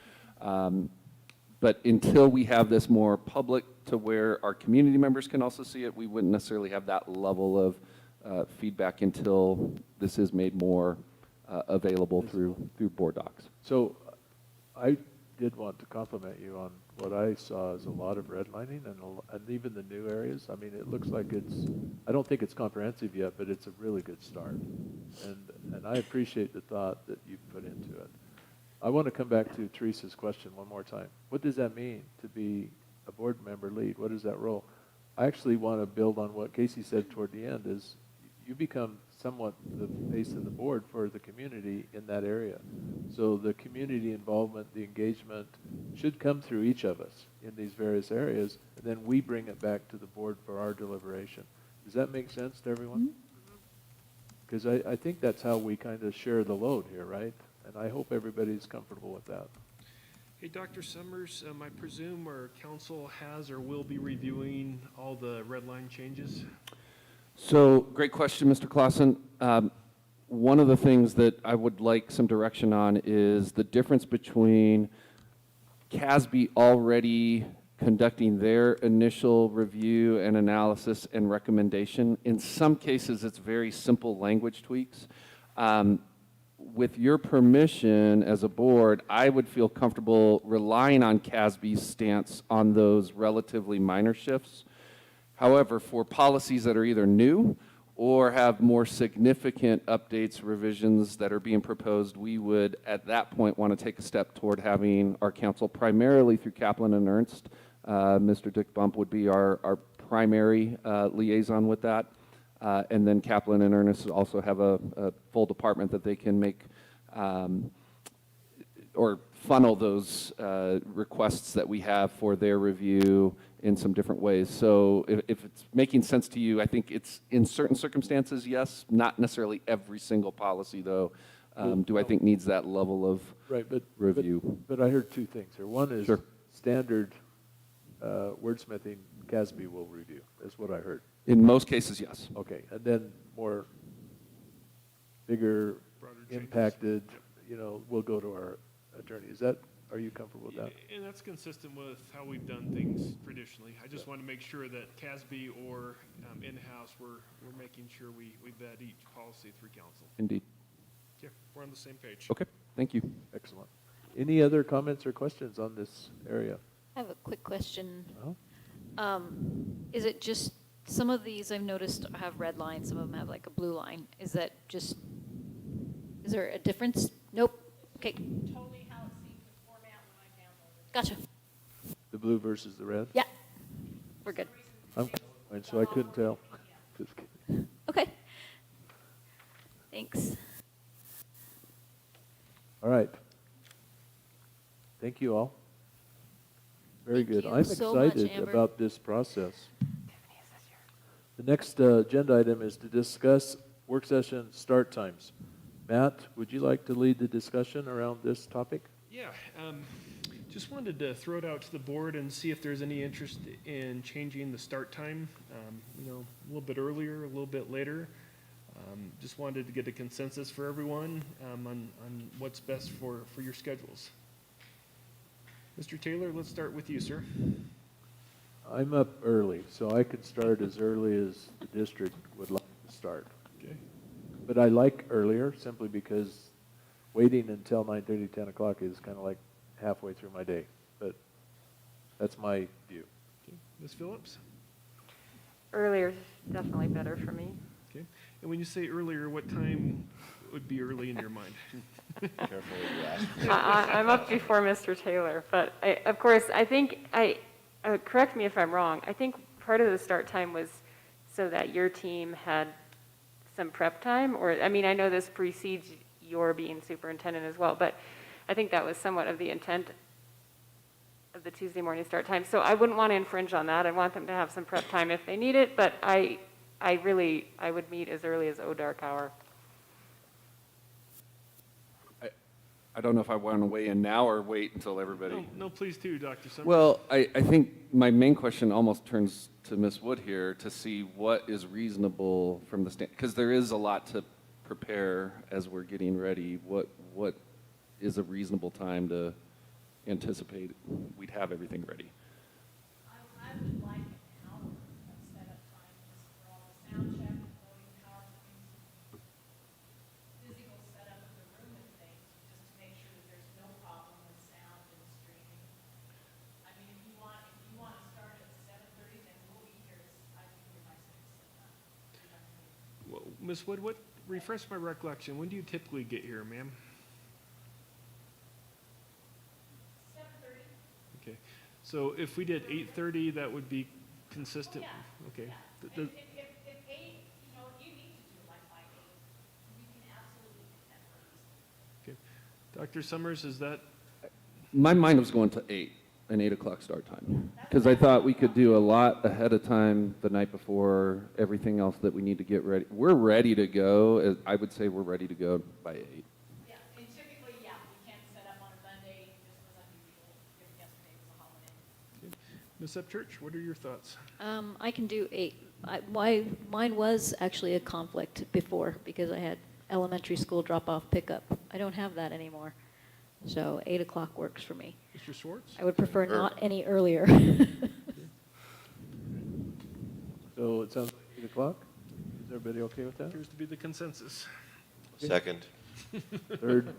But until we have this more public to where our community members can also see it, we wouldn't necessarily have that level of feedback until this is made more available through board docs. So I did want to compliment you on what I saw as a lot of redlining and even the new areas. I mean, it looks like I don't think it's comprehensive yet, but it's a really good start. And I appreciate the thought that you put into it. I want to come back to Teresa's question one more time. What does that mean to be a board member lead? What is that role? I actually want to build on what Casey said toward the end is you become somewhat the face of the board for the community in that area. So the community involvement, the engagement should come through each of us in these various areas, and then we bring it back to the board for our deliberation. Does that make sense to everyone? Because I think that's how we kind of share the load here, right? And I hope everybody's comfortable with that. Hey, Dr. Summers, I presume our council has or will be reviewing all the red line changes? So, great question, Mr. Clausen. One of the things that I would like some direction on is the difference between CASB already conducting their initial review and analysis and recommendation. In some cases, it's very simple language tweaks. With your permission as a board, I would feel comfortable relying on CASB's stance on those relatively minor shifts. However, for policies that are either new or have more significant updates, revisions that are being proposed, we would at that point want to take a step toward having our council primarily through Kaplan and Ernst. Mr. Dick Bump would be our primary liaison with that. And then Kaplan and Ernst also have a full department that they can make or funnel those requests that we have for their review in some different ways. So if it's making sense to you, I think it's in certain circumstances, yes, not necessarily every single policy though, I think needs that level of review. But I heard two things here. One is Sure. standard wordsmithing CASB will review, is what I heard. In most cases, yes. Okay, and then more bigger impacted, we'll go to our attorney. Are you comfortable with that? And that's consistent with how we've done things traditionally. I just want to make sure that CASB or in-house, we're making sure we vet each policy through council. Indeed. Okay, we're on the same page. Okay, thank you. Excellent. Any other comments or questions on this area? I have a quick question. Uh-huh. Is it just, some of these I've noticed have red lines, some of them have like a blue line. Is there a difference? Nope. Okay. Totally how it seemed to format when I downloaded it. Gotcha. The blue versus the red? Yeah. We're good. I'm fine, so I couldn't tell. Just kidding. Okay. Thanks. All right. Thank you all. Very Thank good. you I'm so much, excited Amber. about this process. The next agenda item is to discuss work session start times. Matt, would you like to lead the discussion around this topic? Yeah, just wanted to throw it out to the board and see if there's any interest in changing the start time, a little bit earlier, a little bit later. Just wanted to get a consensus for everyone on what's best for your schedules. Mr. Taylor, let's start with you, sir. I'm up early, so I could start as early as the district would like to start. Okay. But I like earlier simply because waiting until 9:30, 10 o'clock is kind of like halfway through my day. But that's my view. Okay. Ms. Phillips? Earlier is definitely better for me. Okay. And when you say earlier, what time would be early in your mind? Careful what you ask. I'm up before Mr. Taylor, but of course, I think, correct me if I'm wrong, I think part of the start time was so that your team had some prep time, or, I mean, I know this precedes your being superintendent as well, but I think that was somewhat of the intent of the Tuesday morning start time. So I wouldn't want to infringe on that. I want them to have some prep time if they need it, but I would meet as early as dark hour. I don't know if I want to weigh in now or wait until everybody. No, please do, Dr. Summers. Well, I think my main question almost turns to Ms. Wood here to see what is reasonable from the stand, because there is a lot to prepare as we're getting ready. What is a reasonable time to anticipate we'd have everything ready? I would like an hour of setup time just for all the sound check, loading PowerPoints, physical setup of the room and things, just to make sure that there's no problem with sound and streaming. I mean, if you want to start at 7:30, then we'll be here, I think we're by 6. Well, Ms. Wood, refresh my recollection. When do you typically get here, ma'am? 7:30. Okay. So if we did 8:30, that would be consistent? Okay. If 8, if you need to do it like by 8, you can absolutely do that for easy. Okay. Dr. Summers, is that? My mind was going to 8, an 8 o'clock start time, because I thought we could do a lot ahead of time the night before, everything else that we need to get ready. We're ready to go. I would say we're ready to go by 8. Yeah, and typically, we can't set up on a Monday, this was unusual, given yesterday was a holiday. Ms. Upchurch, what are your thoughts? I can do 8. Mine was actually a conflict before because I had elementary school drop-off pickup. I don't have that anymore. So 8 o'clock works for me. Mr. Schwartz? I would prefer not any earlier. So it sounds like 8 o'clock? Is everybody okay with that? Appears to be the consensus. Second, Third,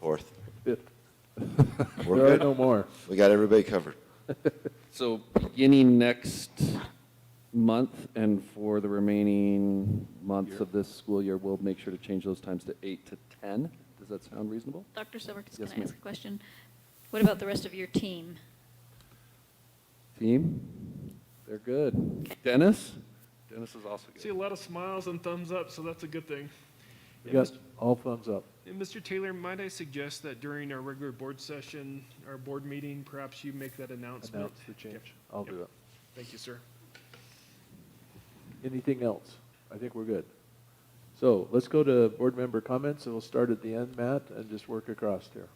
fourth. fifth? We're There are good. no more. We got everybody covered. So beginning next month and for the remaining months of this school year, we'll make sure to change those times to 8 to 10. Does that sound reasonable? Dr. Summers, Yes, can I ask ma'am. a question? What about the rest of your team? Team? They're good. Dennis? Dennis is also See good. a lot of smiles and thumbs up, so that's a good thing. We And got all thumbs up. And Mr. Taylor, might I suggest that during our regular board session, our board meeting, perhaps you make that announcement? Announce the change. Yep. I'll Yep. do it. Thank you, sir. Anything else? I think we're good. So let's go to board member comments, and we'll start at the end, Matt, and just work across here.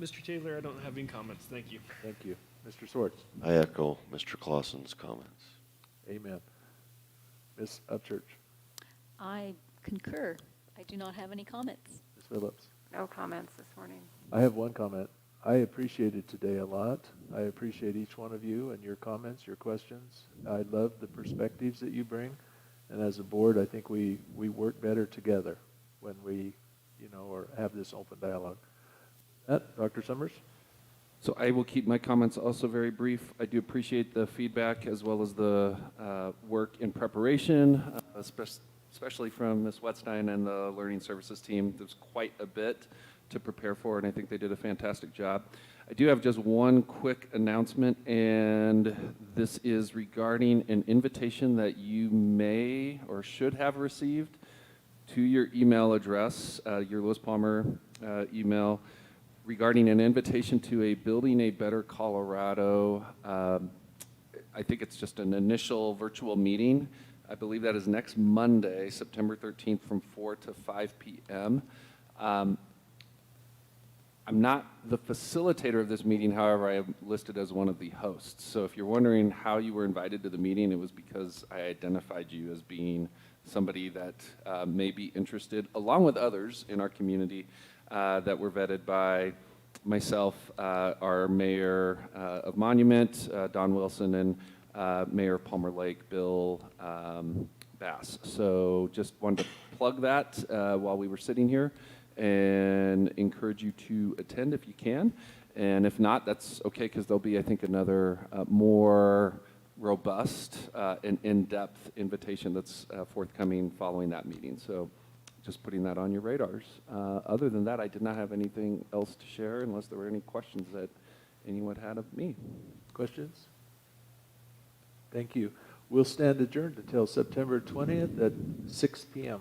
Mr. Taylor, I don't have any comments. Thank you. Thank you. Mr. Swartz? I echo Mr. Clausen's comments. Amen. Ms. Upchurch? I concur. I do not have any comments. Ms. Phillips? No comments this morning. I have one comment. I appreciated today a lot. I appreciate each one of you and your comments, your questions. I love the perspectives that you bring. And as a board, I think we work better together when we, or have this open dialogue. Dr. Summers? So I will keep my comments also very brief. I do appreciate the feedback as well as the work in preparation, especially from Ms. Wetstein and the Learning Services team. There's quite a bit to prepare for, and I think they did a fantastic job. I do have just one quick announcement, and this is regarding an invitation that you may or should have received to your email address, your Lewis Palmer email, regarding an invitation to a Building a Better Colorado. I think it's just an initial virtual meeting. I believe that is next Monday, September 13th, from 4 to 5 p.m. I'm not the facilitator of this meeting, however, I am listed as one of the hosts. So if you're wondering how you were invited to the meeting, it was because I identified you as being somebody that may be interested, along with others in our community that were vetted by myself, our mayor of Monument, Don Wilson, and Mayor of Palmer Lake, Bill Bass. So just wanted to plug that while we were sitting here, and encourage you to attend if you can. And if not, that's okay, because there'll be, I think, another more robust and in-depth invitation that's forthcoming following that meeting. So just putting that on your radars. Other than that, I did not have anything else to share unless there were any questions that anyone had of me. Questions? Thank you. We'll stand adjourned until September 20th at 6 p.m.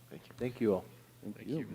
Thank you. Thank you all. Thank you.